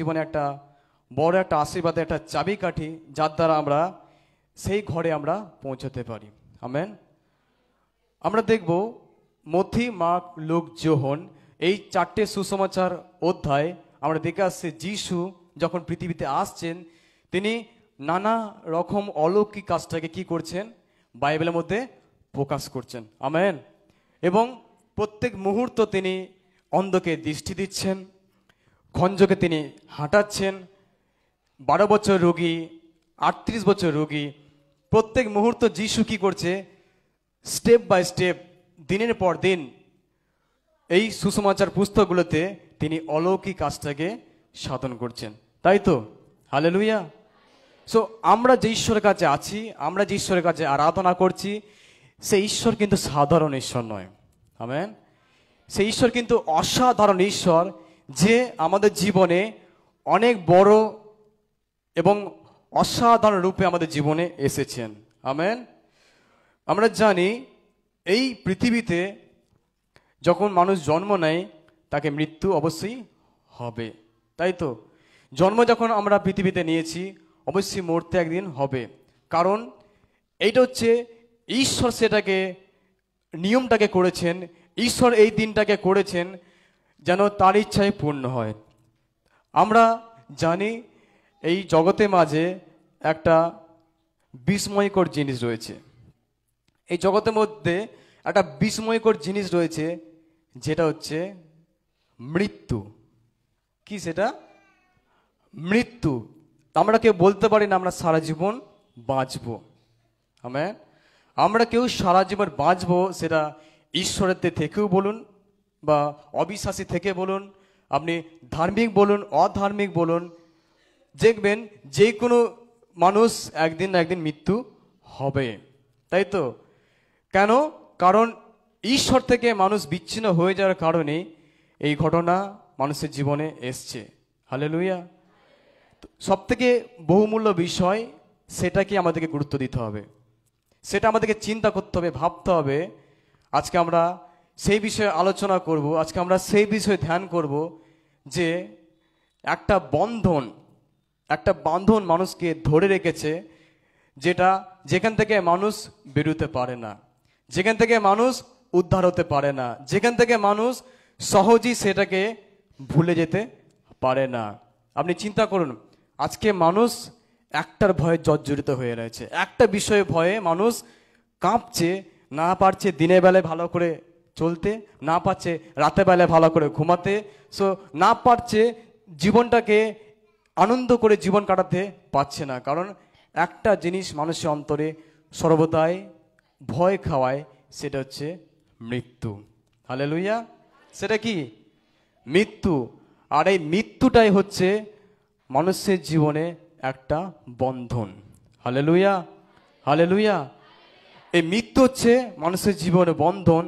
জীবনে একটা বড় একটা আশীর্বাদের একটা চাবিকাঠি, যার দ্বারা আমরা সেই ঘরে আমরা পৌঁছতে পারি। আমেন। আমরা দেখব মথি, মার্ক, লুক, যোহন এই চারটে সুসমাচার অধ্যায় আমরা দেখে আসছি যিশু যখন পৃথিবীতে আসছেন তিনি নানা রকম অলৌকিক কাজটাকে কি করছেন বাইবেলের মধ্যে প্রকাশ করছেন। আমেন। এবং প্রত্যেক মুহূর্ত তিনি অন্ধকে দৃষ্টি দিচ্ছেন, খঞ্জকে তিনি হাঁটাচ্ছেন, 12 বছর রোগী, 38 বছর রোগী, প্রত্যেক মুহূর্ত যিশু কি করছে স্টেপ বাই স্টেপ দিনের পর দিন এই সুসমাচার পুস্তকগুলোতে তিনি অলৌকিক কাজটাকে সাধন করছেন। তাই তো? হালেলুয়া। সো আমরা যে ঈশ্বরের কাছে আছি, আমরা যে ঈশ্বরের কাছে আরাধনা করছি, সেই ঈশ্বর কিন্তু সাধারণ ঈশ্বর নয়। আমেন। সেই ঈশ্বর কিন্তু অসাধারণ ঈশ্বর, যে আমাদের জীবনে অনেক বড় এবং অসাধারণ রূপে আমাদের জীবনে এসেছেন। আমেন। আমরা জানি এই পৃথিবীতে যখন মানুষ জন্ম নেয় তাকে মৃত্যু অবশ্যই হবে। তাই তো? জন্ম যখন আমরা পৃথিবীতে নিয়েছি অবশ্যই মরতে একদিন হবে, কারণ এইটা হচ্ছে ঈশ্বর সেটাকে নিয়মটাকে করেছেন, ঈশ্বর এই দিনটাকে করেছেন যেন তার ইচ্ছায় পূর্ণ হয়। আমরা জানি এই জগতের মাঝে একটা বিস্ময়কর জিনিস রয়েছে, এই জগতের মধ্যে একটা বিস্ময়কর জিনিস রয়েছে, যেটা হচ্ছে মৃত্যু। কি সেটা? মৃত্যু। আমরা কেউ বলতে পারি না আমরা সারা জীবন বাঁচবো। আমরা কেউ সারা জীবন বাঁচবো, সেটা ঈশ্বরের থেকেও বলুন বা অবিশ্বাসী থেকে বলুন, আপনি ধার্মিক বলুন অধার্মিক বলুন, দেখবেন যে কোনো মানুষ একদিন না একদিন মৃত্যু হবে। তাই তো? কেন? কারণ ঈশ্বর থেকে মানুষ বিচ্ছিন্ন হয়ে যাওয়ার কারণে এই ঘটনা মানুষের জীবনে এসছে। হালেলুয়া। সব থেকে বহুমূল্য বিষয়, সেটাকে আমাদেরকে গুরুত্ব দিতে হবে, সেটা আমাদেরকে চিন্তা করতে হবে, ভাবতে হবে। আজকে আমরা সেই বিষয়ে আলোচনা করব, আজকে আমরা সেই বিষয়ে ধ্যান করব যে একটা বান্ধন মানুষকে ধরে রেখেছে, যেখান থেকে মানুষ বেরোতে পারে না, যেখান থেকে মানুষ উদ্ধার হতে পারে না, যেখান থেকে মানুষ সহজেই সেটাকে ভুলে যেতে পারে না। আপনি চিন্তা করুন, আজকে মানুষ একটার ভয়ে জর্জরিত হয়ে রয়েছে, একটা বিষয়ে ভয়ে মানুষ কাঁপছে, না পারছে দিনের বেলায় ভালো করে চলতে, না পারছে রাতের বেলায় ভালো করে ঘুমাতে, না পারছে জীবনটাকে আনন্দ করে জীবন কাটাতে পারছে না। কারণ একটা জিনিস মানুষের অন্তরে সর্বদাই ভয় খাওয়ায়, সেটা হচ্ছে মৃত্যু। হালেলুয়া। সেটা কি? মৃত্যু। আর এই মৃত্যুটাই হচ্ছে মানুষের জীবনে একটা বন্ধন। Hallelujah, hallelujah. এই মৃত্যু হচ্ছে মানুষের জীবনে বন্ধন।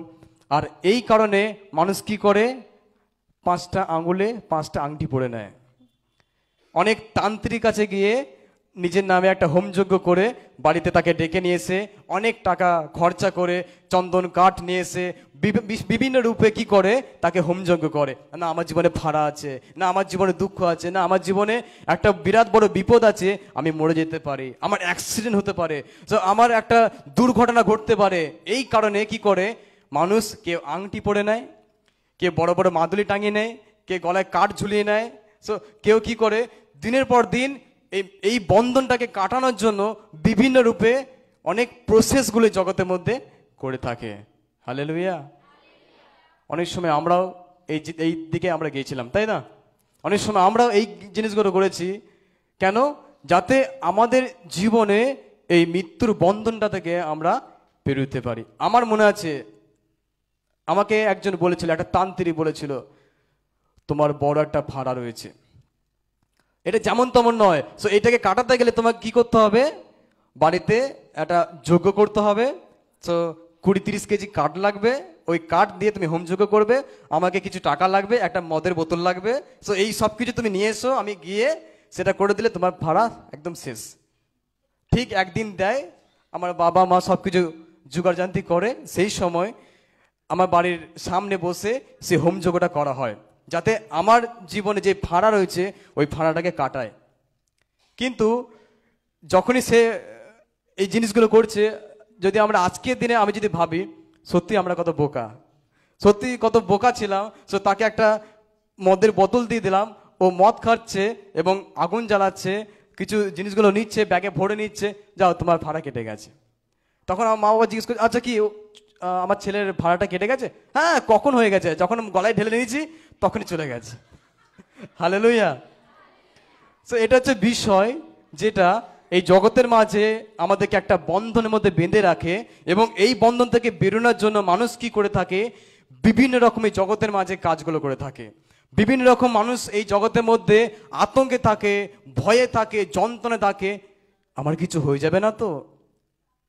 আর এই কারণে মানুষ কি করে? 5টা আঙ্গুলে 5টা আংটি পরে নেয়। অনেক তান্ত্রিক কাছে গিয়ে নিজের নামে একটা হোমযজ্ঞ করে বাড়িতে তাকে ডেকে নিয়ে এসে অনেক টাকা খরচা করে চন্দন কাঠ নিয়ে এসে বিভিন্ন রূপে কি করে? তাকে হোমযজ্ঞ করে। না আমার জীবনে ভাড়া আছে, না আমার জীবনে দুঃখ আছে, না আমার জীবনে একটা বিরাট বড় বিপদ আছে, আমি মরে যেতে পারি, আমার অ্যাক্সিডেন্ট হতে পারে, আমার একটা দুর্ঘটনা ঘটতে পারে। এই কারণে কি করে মানুষ কেউ আংটি পরে নেয়, কে বড় বড় মাদুলি টাঙিয়ে নেয়, কে গলায় কাঠ ঝুলিয়ে নেয়। কেউ কি করে দিনের পর দিন এই বন্ধনটাকে কাটানোর জন্য বিভিন্ন রূপে অনেক প্রসেসগুলো জগতের মধ্যে করে থাকে। হালেলুয়া। অনেক সময় আমরাও এই দিকে আমরা গিয়েছিলাম, তাই না? অনেক সময় আমরাও এই জিনিসগুলো করেছি। কেন? যাতে আমাদের জীবনে এই মৃত্যুর বন্ধনটা থেকে আমরা পেরোতে পারি। আমার মনে আছে আমাকে একজন বলেছিল, একটা তান্ত্রিক বলেছিল, তোমার বড় একটা ভাড়া রয়েছে, এটা যেমন তেমন নয়। এটাকে কাটাতে গেলে তোমাকে কি করতে হবে? বাড়িতে একটা যজ্ঞ করতে হবে। 20-30 কেজি কাঠ লাগবে, ওই কাঠ দিয়ে তুমি হোমযজ্ঞ করবে, আমাকে কিছু টাকা লাগবে, একটা মদের বোতল লাগবে। এই সব কিছু তুমি নিয়ে এসো, আমি গিয়ে সেটা করে দিলে তোমার ভাড়া একদম শেষ। ঠিক একদিন দেয়, আমার বাবা মা সব কিছু জোগাড়জান্তি করে, সেই সময় আমার বাড়ির সামনে বসে সে হোমযজ্ঞটা করা হয়। যাতে আমার জীবনে যে ফাঁড়া রয়েছে ওই ফাঁড়াটাকে কাটায়। কিন্তু যখনই সে এই জিনিসগুলো করছে, যদি আমরা আজকের দিনে আমি যদি ভাবি সত্যি আমরা কত বোকা, সত্যি কত বোকা ছিলাম। সো তাকে একটা মদের বোতল দিয়ে দিলাম, ও মদ খাচ্ছে এবং আগুন জ্বালাচ্ছে, কিছু জিনিসগুলো নিচ্ছে, ব্যাগে ভরে নিচ্ছে, যাও তোমার ভাড়া কেটে গেছে। তখন আমার মা বাবা জিজ্ঞেস করছে, আচ্ছা কি আমার ছেলের ভাড়াটা কেটে গেছে? হ্যাঁ, কখন হয়ে গেছে, যখন গলায় ঢেলে নিয়েছি তখনই চলে গেছে। হালেলুয়া। সো এটা হচ্ছে বিষয় যেটা এই জগতের মাঝে আমাদেরকে একটা বন্ধনের মধ্যে বেঁধে রাখে, এবং এই বন্ধন থেকে বেরোনোর জন্য মানুষ কি করে থাকে, বিভিন্ন রকমের জগতের মাঝে কাজগুলো করে থাকে। বিভিন্ন রকম মানুষ এই জগতের মধ্যে আতঙ্কে থাকে, ভয়ে থাকে, যন্ত্রণে থাকে। আমার কিছু হয়ে যাবে না তো,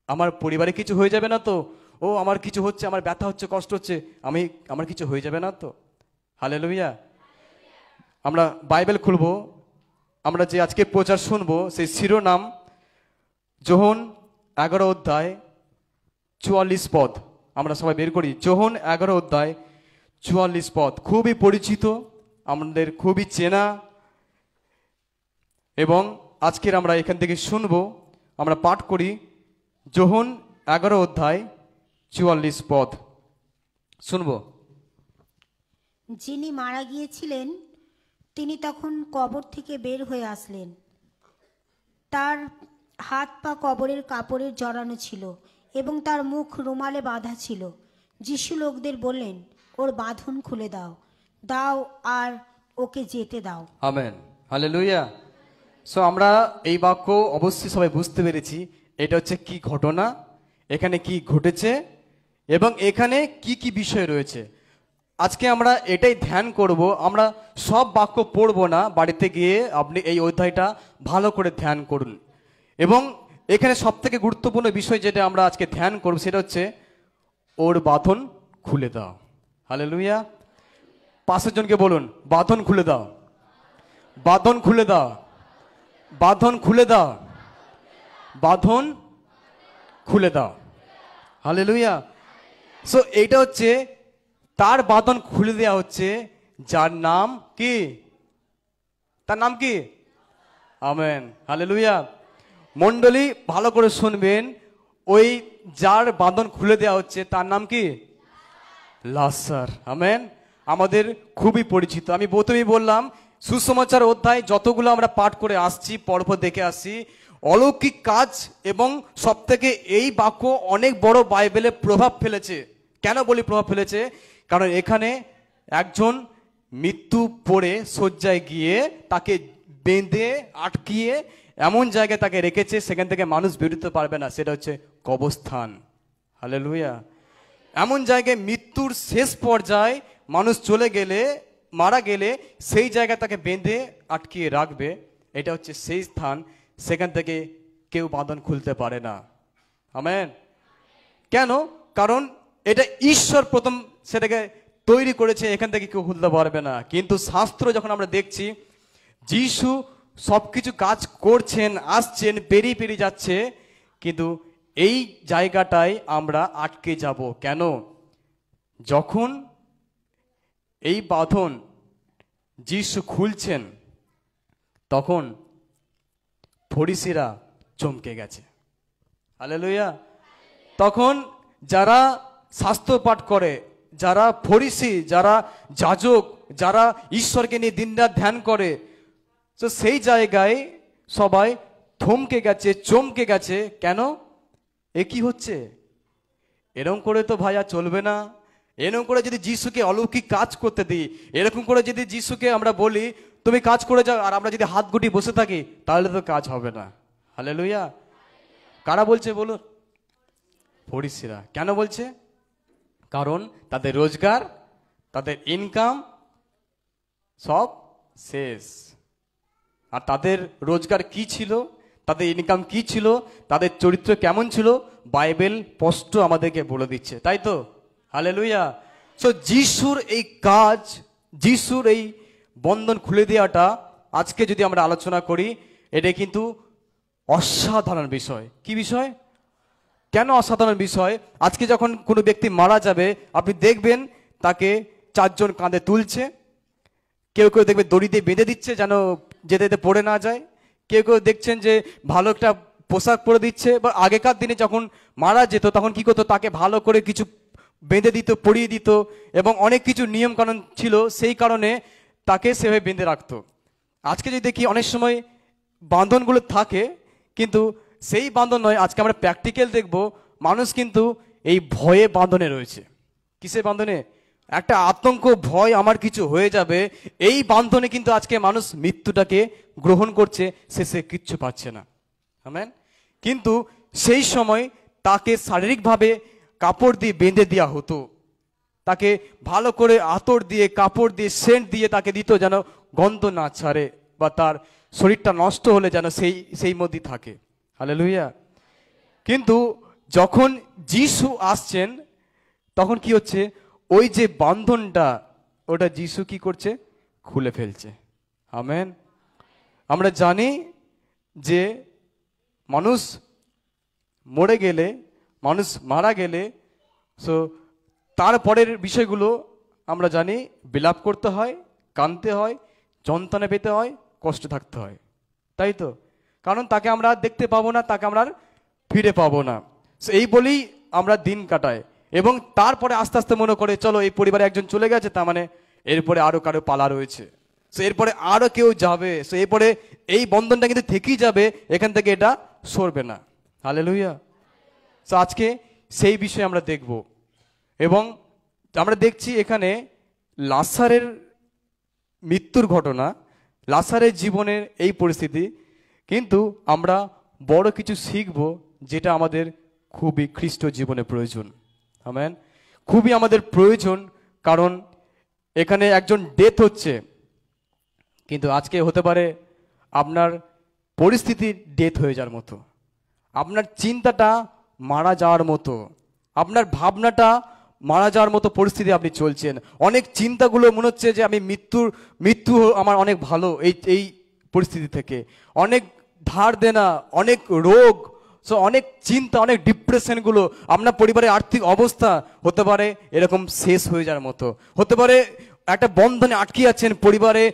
আমার পরিবারে কিছু হয়ে যাবে না তো, ও আমার কিছু হচ্ছে, আমার ব্যথা হচ্ছে, কষ্ট হচ্ছে, আমার কিছু হয়ে যাবে না তো। হালেলুয়া। আমরা বাইবেল খুলবো, আমরা যে আজকে প্রচার শুনবো সেই শিরোনাম যোহন 11 অধ্যায় 44 পদ। আমরা সবাই বের করি, যোহন 11 অধ্যায় 44 পদ। খুবই পরিচিত, আমাদের খুবই চেনা, এবং আজকের আমরা এখান থেকে শুনবো। আমরা পাঠ করি যোহন 11 অধ্যায় 44 পদ, শুনবো। যিনি মারা গিয়েছিলেন তিনি তখন কবর থেকে বের হয়ে আসলেন। তার হাত পা কবরের কাপড়ে জড়ানো ছিল এবং তার মুখ রুমালে বাঁধা ছিল। যিশু লোকদের বললেন, ওর বাঁধন খুলে দাও দাও আর ওকে যেতে দাও। Amen, hallelujah. সো আমরা এই বাক্য অবশ্যই সবাই বুঝতে পেরেছি, এটা হচ্ছে কি ঘটনা, এখানে কি ঘটেছে এবং এখানে কি কি বিষয় রয়েছে। আজকে আমরা এটাই ধ্যান করব। আমরা সব বাক্য পড়বো না, বাড়িতে গিয়ে আপনি এই অধ্যায়টা ভালো করে ধ্যান করুন। এবং এখানে সব থেকে গুরুত্বপূর্ণ বিষয় যেটা আমরা আজকে ধ্যান করব সেটা হচ্ছে ওর বাঁধন খুলে দাও। হালেলুয়া। পাশের জনকে বলুন, বাঁধন খুলে দাও, বাঁধন খুলে দাও, বাঁধন খুলে দাও, বাঁধন খুলে দাও। হালেলুয়া। সো এইটা হচ্ছে তার বাঁধন খুলে দেওয়া হচ্ছে, যার নাম কি? তার নাম কি? Amen, hallelujah. মণ্ডলী ভালো করে শুনবেন, ওই যার বাঁধন খুলে দেওয়া হচ্ছে তার নাম কি? লাজার। আমেন। আমাদের খুবই পরিচিত। আমি প্রথমেই বললাম, সুসমাচার অধ্যায় যতগুলো আমরা পাঠ করে আসছি, পর্ব দেখে আসি, অলৌকিক কাজ, এবং সব থেকে এই বাক্য অনেক বড় বাইবেলে প্রভাব ফেলেছে। কেন বলি প্রভাব ফেলেছে? কারণ এখানে একজন মৃত্যু পড়ে শয্যায় গিয়ে তাকে বেঁধে আটকিয়ে এমন জায়গায় তাকে রেখেছে, সেখান থেকে মানুষ বেরোতে পারবে না, সেটা হচ্ছে কবরস্থান। হালেলুয়া। এমন জায়গায় মৃত্যুর শেষ পর্যায়ে মানুষ চলে গেলে, মারা গেলে সেই জায়গায় তাকে বেঁধে আটকিয়ে রাখবে। এটা হচ্ছে সেই স্থান, সেখান থেকে কেউ বাঁধন খুলতে পারে না। আমেন। কেন? কারণ এটা ঈশ্বর প্রথম সেটাকে তৈরি করেছে, এখান থেকে কেউ খুলতে পারবে না। কিন্তু শাস্ত্র যখন আমরা দেখছি, যিশু সবকিছু কাজ করছেন, আসছেন, পেরিয়ে পেরিয়ে যাচ্ছে, কিন্তু এই জায়গাটায় আমরা আটকে যাব। কেন? যখন এই বাঁধন যিশু খুলছেন তখন ফরিসিরা চমকে গেছে। হালেলুয়া। তখন যারা শাস্ত্র পাঠ করে, যারা ফরিসি, যারা যাজক, যারা ঈশ্বরকে নিয়ে দিনরাত ধ্যান করে, তো সেই জায়গায় সবাই থমকে গেছে, চমকে গেছে। কেন? এ কি হচ্ছে? এরকম করে তো ভাই আর চলবে না। এরকম করে যদি যিশুকে অলৌকিক কাজ করতে দিই, এরকম করে যদি যিশুকে আমরা বলি তুমি কাজ করে যাও, আর আমরা যদি হাত গুটি বসে থাকি, তাহলে তো কাজ হবে না। হালেলুয়া। কারা বলছে বলুন? ফরিসিরা। কেন বলছে? কারণ তাদের রোজগার, তাদের ইনকাম সব শেষ। আর তাদের রোজগার কি ছিল, তাদের ইনকাম কি ছিল, তাদের চরিত্র কেমন ছিল, বাইবেল স্পষ্ট আমাদেরকে বলে দিচ্ছে, তাই তো? হালেলুয়া। সো যিশুর এই কাজ, যিশুর এই বন্ধন খুলে দেওয়াটা আজকে যদি আমরা আলোচনা করি, এটা কিন্তু অসাধারণ বিষয়। কি বিষয়? কেন অসাধারণ বিষয়? আজকে যখন কোনো ব্যক্তি মারা যাবে, আপনি দেখবেন তাকে চারজন কাঁধে তুলছে, কেউ কেউ দেখবে দড়ি দিয়ে বেঁধে দিচ্ছে যেন যেতে যেতে পড়ে না যায়। কেউ কেউ দেখছেন যে ভালো একটা পোশাক পরে দিচ্ছে। বা আগেকার দিনে যখন মারা যেত তখন কি করতো, তাকে ভালো করে কিছু বেঁধে দিত, পরিয়ে দিত, এবং অনেক কিছু নিয়ম কানুন ছিল, সেই কারণে তাকে সেভাবে বেঁধে রাখতো। আজকে যদি দেখি অনেক সময় বাঁধনগুলো থাকে, কিন্তু সেই বাঁধন নয়, আজকে আমরা প্র্যাকটিক্যাল দেখব মানুষ কিন্তু এই ভয়ে বাঁধনে রয়েছে। কিসে বাঁধনে? একটা আতঙ্ক, ভয় আমার কিছু হয়ে যাবে, এই বাঁধনে কিন্তু আজকে মানুষ মৃত্যুটাকে গ্রহণ করছে, সে কিচ্ছু পাচ্ছে না। আমেন। কিন্তু সেই সময় তাকে শারীরিকভাবে কাপড় দিয়ে বেঁধে দেওয়া হতো, তাকে ভালো করে আতর দিয়ে, কাপড় দিয়ে, সেন্ট দিয়ে তাকে দিত যেন গন্ধ না ছাড়ে, বা তার শরীরটা নষ্ট হলে যেন সেই মধ্যেই থাকে। হালেলুয়া। কিন্তু যখন যিশু আসছেন তখন কি হচ্ছে, ওই যে বাঁধনটা ওটা যিশু কি করছে, খুলে ফেলছে। আমেন। আমরা জানি যে মানুষ মরে গেলে, মানুষ মারা গেলে, সো তারপরের বিষয়গুলো আমরা জানি, বিলাপ করতে হয়, কাঁদতে হয়, যন্ত্রণা পেতে হয়, কষ্ট থাকতে হয়, তাই তো? কারণ তাকে আমরা দেখতে পাবো না, তাকে আমরা ফিরে পাবো না। এই বলেই আমরা দিন কাটাই, এবং তারপরে আস্তে আস্তে মনে করে চলো এই পরিবারে একজন চলে গেছে, তার মানে এরপরে আরো কারো পালা রয়েছে, সো এরপরে আরো কেউ যাবে, সো এরপরে এই বন্ধনটা কিন্তু থেকেই যাবে, এখান থেকে এটা সরবে না। হালেলুয়া। সো আজকে সেই বিষয়ে আমরা দেখব, এবং আমরা দেখছি এখানে লাসারের মৃত্যুর ঘটনা, লাসারের জীবনের এই পরিস্থিতি, কিন্তু আমরা বড় কিছু শিখব যেটা আমাদের খুবই খ্রিস্ট জীবনে প্রয়োজন। আমেন। খুবই আমাদের প্রয়োজন, কারণ এখানে একজন ডেথ হচ্ছে, কিন্তু আজকে হতে পারে আপনার পরিস্থিতি ডেথ হয়ে যাওয়ার মতো, আপনার চিন্তাটা মারা যাওয়ার মতো, আপনার ভাবনাটা মারা যাওয়ার মতো পরিস্থিতি আপনি চলছেন। অনেক চিন্তাগুলো মনে হচ্ছে যে আমি মৃত্যু আমার অনেক ভালো, এই পরিস্থিতি থেকে অনেক ধার দেনা, অনেক রোগ, সো অনেক চিন্তা, অনেক ডিপ্রেশনগুলো, আপনার পরিবারের আর্থিক অবস্থা হতে পারে এরকম শেষ হয়ে যাওয়ার মতো, হতে পারে একটা বন্ধনে আটকে আছেন, পরিবারে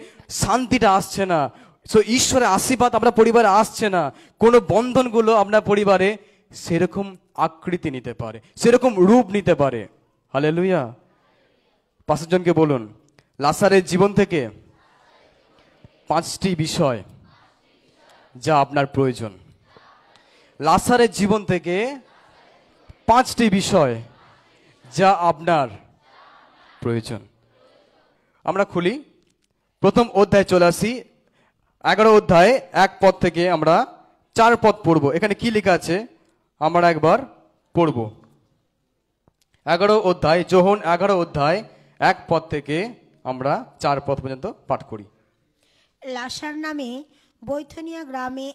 শান্তিটা আসছে না, সো ঈশ্বরের আশীর্বাদ আপনার পরিবারে আসছে না, কোনো বন্ধনগুলো আপনার পরিবারে সেরকম আকৃতি নিতে পারে, সেরকম রূপ নিতে পারে। হালেলুয়া। পাঁচজনকে জনকে বলুন, লাসারের জীবন থেকে 5টি বিষয় যা আপনার প্রয়োজন। লাসারের জীবন থেকে 5টি বিষয় যা আপনার প্রয়োজন। আমরা খুলি, প্রথম অধ্যায় চলে আসি, 11 অধ্যায় 1 পদ থেকে আমরা 4 পদ পড়ব। এখানে কি লেখা আছে আমরা একবার পড়ব। 11 অধ্যায়, যোহন 11 অধ্যায় 1 পদ থেকে আমরা 4 পদ পর্যন্ত পাঠ করি। লাসার নামে বৈথনিয়া গ্রামে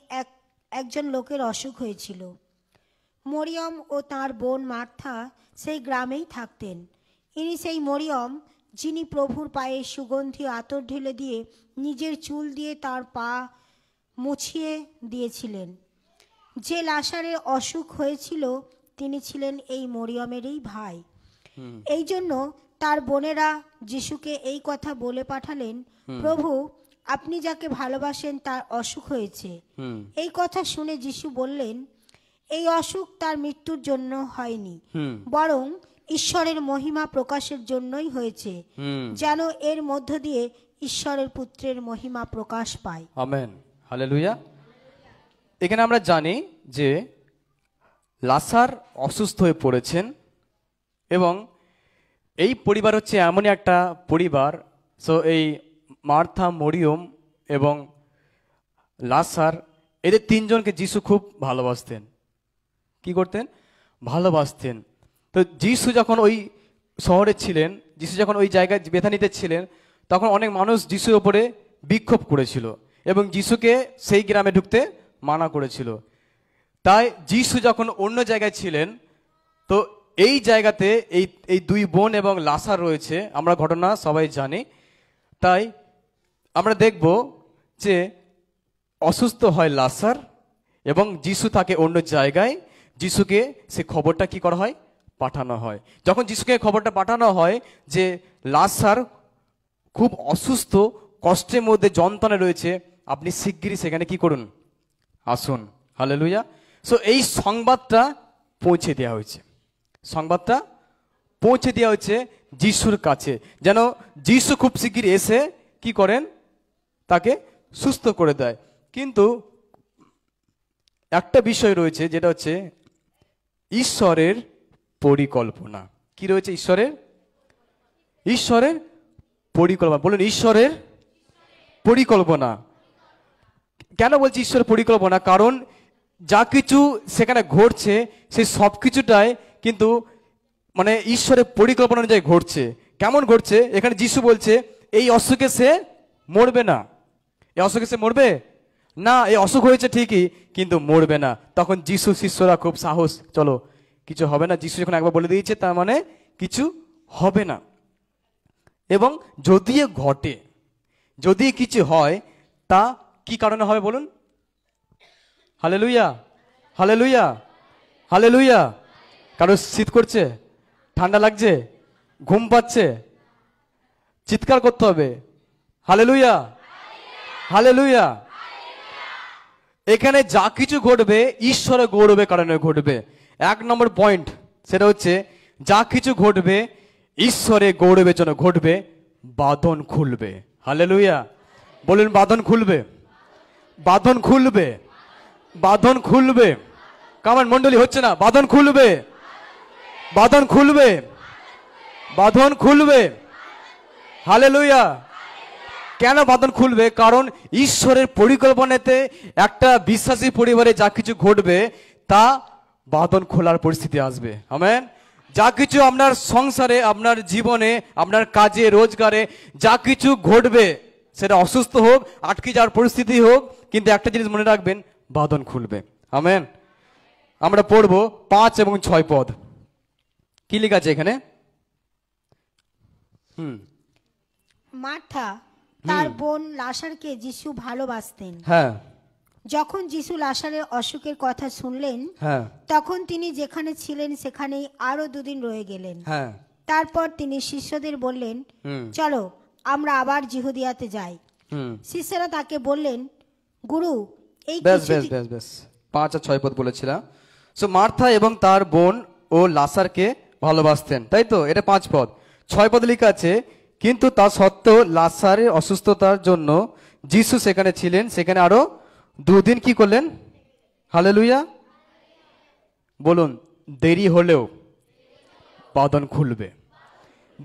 একজন লোকের অসুখ হয়েছিল। মরিয়ম ও তার বোন মার্থা সেই গ্রামেই থাকতেন। ইনি সেই মরিয়ম যিনি প্রভুর পায়ে সুগন্ধি আতর ঢেলে দিয়ে নিজের চুল দিয়ে তার পা মুছিয়ে দিয়েছিলেন। যে লাসারের অসুখ হয়েছিল তিনি ছিলেন এই মরিয়মেরই ভাই। এই জন্য তার বোনেরা যিশুকে এই কথা বলে পাঠালেন, প্রভু, আপনি যাকে ভালোবাসেন তার অসুখ হয়েছে। এই কথা শুনে যিশু বললেন, এই অসুখ তার মৃত্যুর জন্য হয়নি, বরং ঈশ্বরের মহিমা প্রকাশের জন্যই হয়েছে, যেন এর মধ্য দিয়ে ঈশ্বরের পুত্রের মহিমা প্রকাশ পায়। আমেন। হালেলুয়া। এখানে আমরা জানি যে লাসার অসুস্থ হয়ে পড়েছেন, এবং এই পরিবার হচ্ছে এমন একটা পরিবার, সো এই মার্থা, মরিয়ম এবং লাসার, এদের 3 জনকে যিশু খুব ভালোবাসতেন। কি করতেন? ভালোবাসতেন। তো যিশু যখন ওই শহরে ছিলেন, যিশু যখন ওই জায়গায় বেথানিতে ছিলেন, তখন অনেক মানুষ যিশুর ওপরে বিক্ষোভ করেছিল এবং যিশুকে সেই গ্রামে ঢুকতে মানা করেছিল। তাই যিশু যখন অন্য জায়গায় ছিলেন, তো এই জায়গাতে এই 2 বোন এবং লাসার রয়েছে, আমরা ঘটনা সবাই জানি। তাই আমরা দেখব যে অসুস্থ হয় লাসার, এবং যিশু থাকে অন্য জায়গায়। যিশুকে সে খবরটা কি করা হয়? পাঠানো হয়। যখন যিশুকে খবরটা পাঠানো হয় যে লাসার খুব অসুস্থ, কষ্টের মধ্যে যন্ত্রণা রয়েছে, আপনি শিগগিরই সেখানে কি করুন, আসুন। হালেলুয়া। সো এই সংবাদটা পৌঁছে দেওয়া হয়েছে, সংবাদটা পৌঁছে দেওয়া হচ্ছে যিশুর কাছে, যেন যিশু খুব শিগগির এসে কি করেন, তাকে সুস্থ করে দেয়। কিন্তু একটা বিষয় রয়েছে, যেটা হচ্ছে ঈশ্বরের পরিকল্পনা। কি রয়েছে? ঈশ্বরের পরিকল্পনা। বলুন, ঈশ্বরের পরিকল্পনা। কেন বলছি ঈশ্বরের পরিকল্পনা? কারণ যা কিছু সেখানে ঘটছে, সেই সব কিছুটাই কিন্তু মানে ঈশ্বরের পরিকল্পনা অনুযায়ী ঘটছে। কেমন ঘটছে? এখানে যিশু বলছে এই অসুখে সে মরবে না। এই অসুখে সে মরবে না, এই অসুখ হয়েছে ঠিকই কিন্তু মরবে না। তখন যিশু শিষ্যরা খুব সাহস, চলো কিছু হবে না। যিশু যখন একবার বলে দিয়েছে, তার মানে কিছু হবে না। এবং যদি ঘটে, যদি কিছু হয়, তা কি কারণে হবে বলুন? Hallelujah, hallelujah, hallelujah. কারো শীত করছে, ঠান্ডা লাগছে, ঘুম পাচ্ছে, চিৎকার করতে হবে হালেলুয়া, হালেলুয়া। এখানে যা কিছু ঘটবে ঈশ্বরের গৌরবের কারণে ঘটবে। এক নম্বর পয়েন্ট, সেটা হচ্ছে যা কিছু ঘটবে ঈশ্বরের গৌরবের জন্য ঘটবে। বাঁধন খুলবে। হালেলুয়া। বলুন, বাঁধন খুলবে, বাঁধন খুলবে, বাঁধন খুলবে। কামান মন্ডলী হচ্ছে না? বাঁধন খুলবে, বাঁধন খুলবে, বাঁধন খুলবে। হালেলুয়া। কেন বাঁধন খুলবে? কারণ ঈশ্বরের পরিকল্পনাতে একটা বিশ্বাসী পরিবারে যা কিছু ঘটবে, তা বাঁধন খোলার পরিস্থিতি আসবে। আমেন। যা কিছু আপনার সংসারে, আপনার জীবনে, আপনার কাজে, রোজগারে যা কিছু ঘটবে, সেটা অসুস্থ হোক, আটকে যাওয়ার পরিস্থিতি হোক, কিন্তু একটা জিনিস মনে রাখবেন, বাঁধন খুলবে। আমেন। আমরা পড়বো 5 এবং 6 পদ। কি লেখা আছে এখানে? মার্থা তার বোন লাসারকে যিশু ভালোবাসতেন। হ্যাঁ। যখন যিশু লাসারের অসুখের কথা শুনলেন, হ্যাঁ, তখন তিনি যেখানে ছিলেন সেখানেই আরো 2 দিন রয়ে গেলেন। হ্যাঁ। তারপর তিনি শিষ্যদের বললেন, চলো আমরা আবার জিহুদিয়াতে যাই। শিষ্যরা তাকে বললেন, গুরু, এই বেশ বেশ বেশ বেশ 5 আর 6 পদ বলেছিলাম। সো মার্থা এবং তার বোন ও লাসারকে ভালোবাসতেন, তাই তো? এটা 5 পদ। 6 পদ লেখা আছে, কিন্তু তা সত্ত্বেও লাসারের অসুস্থতার জন্য যিশু সেখানে ছিলেন, সেখানে আরো 2 দিন কি করলেন? হালেলুয়া। বলুন, দেরি হলেও বাঁধন খুলবে,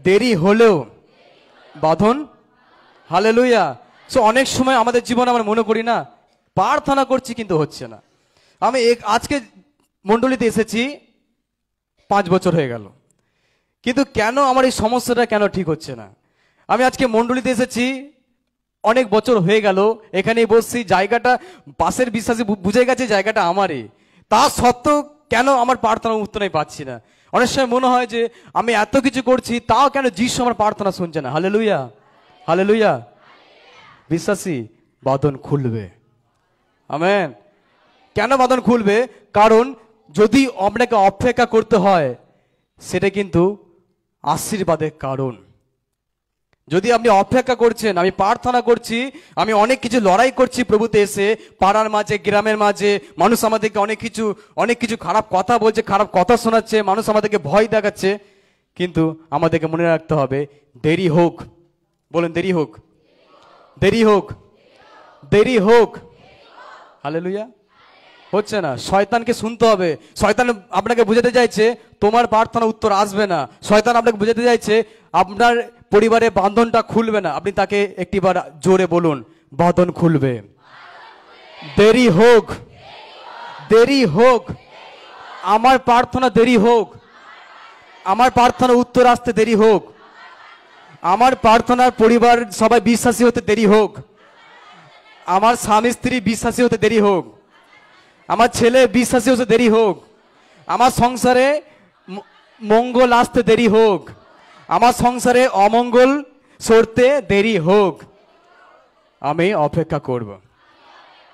দেরি হলেও বাঁধন। হালেলুয়া। সো অনেক সময় আমাদের জীবনে আমরা মনে করি না, প্রার্থনা করছি কিন্তু হচ্ছে না। আমি আজকে মণ্ডলীতে এসেছি 5 বছর হয়ে গেল, কিন্তু কেন আমার এই সমস্যাটা কেন ঠিক হচ্ছে না? আমি আজকে মণ্ডলীতে এসেছি অনেক বছর হয়ে গেল, এখানেই বসছি, জায়গাটা পাশের বিশ্বাসী বুঝে গেছে জায়গাটা আমারই, তা সত্ত্বেও কেন আমার প্রার্থনা উত্তর আমি পাচ্ছি না? অনেক সময় মনে হয় যে আমি এত কিছু করছি, তাও কেন যিশু আমার প্রার্থনা শুনছে না? Hallelujah, hallelujah. বিশ্বাসী, বাঁধন খুলবে। আমেন। কেন বাঁধন খুলবে? কারণ যদি আপনাকে অপেক্ষা করতে হয়, সেটা কিন্তু আশীর্বাদের কারণ। যদি আপনি অপেক্ষা করছেন, আমি প্রার্থনা করছি, আমি অনেক কিছু লড়াই করছি প্রভুতে এসে, পাড়ার মাঝে, গ্রামের মাঝে মানুষ আমাদেরকে অনেক কিছু খারাপ কথা বলছে, খারাপ কথা শোনাচ্ছে, মানুষ আমাদেরকে ভয় দেখাচ্ছে, কিন্তু আমাদেরকে মনে রাখতে হবে, দেরি হোক। বলেন, দেরি হোক, দেরি হোক, দেরি হোক। হালেলুয়া। হচ্ছে না, শয়তানকে শুনতে হবে। শয়তান আপনাকে বুঝাতে চাইছে তোমার প্রার্থনা উত্তর আসবে না। শয়তান আপনাকে বুঝাতে চাইছে আপনার পরিবারে বাঁধনটা খুলবে না। আপনি তাকে একটিবার জোরে বলুন, বাঁধন খুলবে। দেরি হোক, দেরি হোক, আমার প্রার্থনা দেরি হোক, আমার প্রার্থনা উত্তর আসতে দেরি হোক, আমার প্রার্থনার পরিবার সবাই বিশ্বাসী হতে দেরি হোক, আমার স্বামী স্ত্রী বিশ্বাসী হতে দেরি হোক, আমার ছেলে বিশ্বাসী হতে দেরি হোক, আমার সংসারে মঙ্গল আসতে দেরি হোক, আমার সংসারে অমঙ্গল সরতে দেরি হোক, আমি অপেক্ষা করব।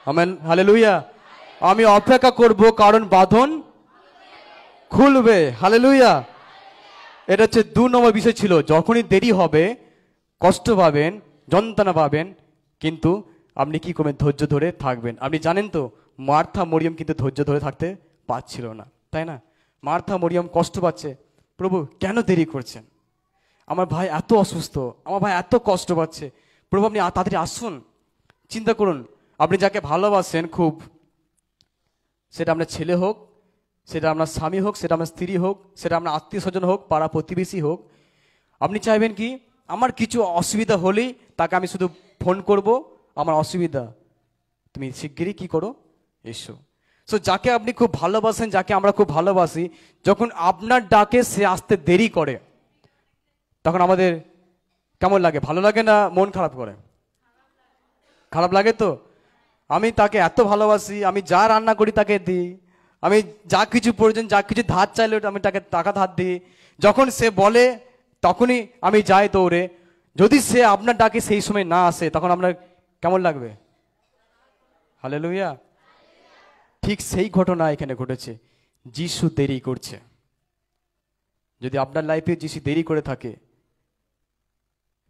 Amen, hallelujah. আমি অপেক্ষা করব, কারণ বাঁধন খুলবে। হালেলুয়া। এটা হচ্ছে 2 নম্বর বিষয় ছিল। যখনই দেরি হবে, কষ্ট পাবেন, যন্ত্রণা পাবেন, কিন্তু আপনি কি করবেন? ধৈর্য ধরে থাকবেন। আপনি জানেন তো মার্থা মরিয়ম কিন্তু ধৈর্য ধরে থাকতে পারছিল না, তাই না? মার্থা মরিয়ম কষ্ট পাচ্ছে, প্রভু কেন দেরি করছেন? আমার ভাই এত অসুস্থ, আমার ভাই এত কষ্ট পাচ্ছে, প্রভু আপনি তাড়াতাড়ি আসুন। চিন্তা করুন, আপনি যাকে ভালোবাসেন খুব, সেটা আপনার ছেলে হোক, সেটা আপনার স্বামী হোক, সেটা আপনার স্ত্রী হোক, সেটা আপনার আত্মীয় স্বজন হোক, পাড়া প্রতিবেশী হোক, আপনি চাইবেন কি আমার কিছু অসুবিধা হলেই তাকে আমি শুধু ফোন করব, আমার অসুবিধা, তুমি শিগগিরই কি করো, এসো। সো যাকে আপনি খুব ভালোবাসেন, যাকে আমরা খুব ভালোবাসি, যখন আপনার ডাকে সে আসতে দেরি করে, তখন আমাদের কেমন লাগে? ভালো লাগে না মন খারাপ করে? খারাপ লাগে তো। আমি তাকে এত ভালোবাসি, আমি যা রান্না করি তাকে দিই, আমি যা কিছু প্রয়োজন, যা কিছু ধার চাইলে আমি তাকে টাকা ধার দিই, যখন সে বলে তখনই আমি যাই দৌড়ে। যদি সে আপনার ডাকে সেই সময় না আসে, তখন আপনার কেমন লাগবে? হালেলুয়া। ঠিক সেই ঘটনা এখানে ঘটেছে, যিশু দেরি করছে। যদি আপনার লাইফে যিশু দেরি করে থাকে,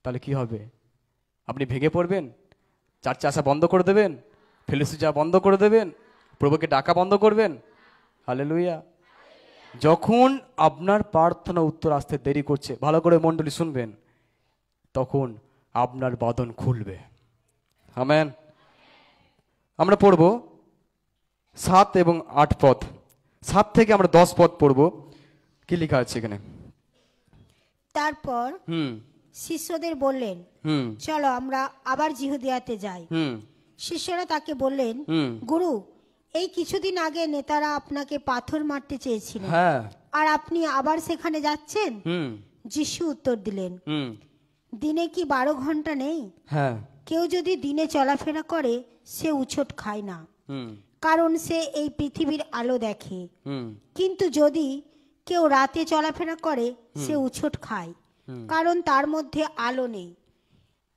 তাহলে কি হবে? আপনি ভেঙে পড়বেন, চার্চে আসা বন্ধ করে দেবেন, ফেলোশিপ যাওয়া বন্ধ করে দেবেন, প্রভুকে ডাকা বন্ধ করবেন। হালেলুয়া। যখন আপনার প্রার্থনা উত্তর আসতে দেরি করছে, ভালো করে মণ্ডলী শুনবেন, তখন আপনার বাঁধন খুলবে। আমেন। আমরা পড়ব 7 এবং 8 পদ, 7 থেকে আমরা 10 পদ পড়ব। কি লেখা আছে এখানে? তারপর শিষ্যদের বললেন, চলো আমরা আবার জিহুদিয়াতে যাই। শিষ্যরা তাকে বললেন, গুরু, এই কিছুদিন আগে নেতারা আপনাকে পাথর মারতে চেয়েছিলেন, আর আপনি আবার সেখানে যাচ্ছেন? যিশু উত্তর দিলেন, দিনে কি 12 ঘন্টা নেই? কেউ যদি দিনে চলাফেরা করে সে উছট খায় না, কারণ সে এই পৃথিবীর আলো দেখে। কিন্তু যদি কেউ রাতে চলাফেরা করে সে উছট খায়, কারণ তার মধ্যে আলো নেই।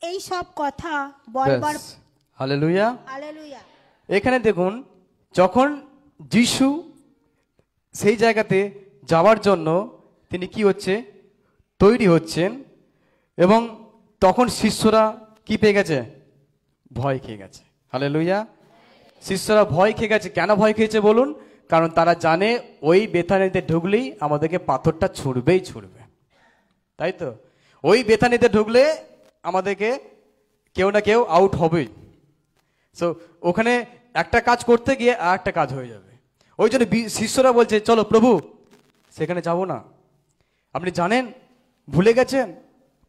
এই সব কথা বলবার। হালেলুয়া। হালেলুয়া। এখানে দেখুন, যখন যিশু সেই জায়গাতে যাওয়ার জন্য তিনি কি হচ্ছে, তৈরি হচ্ছেন, এবং তখন শিষ্যরা কি পেয়ে গেছে? ভয় খেয়ে গেছে। হালেলুয়া। শিষ্যরা ভয় খেয়ে গেছে। কেন ভয় খেয়েছে বলুন? কারণ তারা জানে ওই বেথানিতে ঢুকলেই আমাদেরকে পাথরটা ছুঁড়বেই ছুঁড়বে, তাই তো? ওই বেথানিতে ঢুকলে আমাদেরকে কেউ না কেউ আউট হবেই। সো ওখানে একটা কাজ করতে গিয়ে আর একটা কাজ হয়ে যাবে। ওই জন্য শিষ্যরা বলছে, চলো প্রভু সেখানে যাব না। আপনি জানেন, ভুলে গেছেন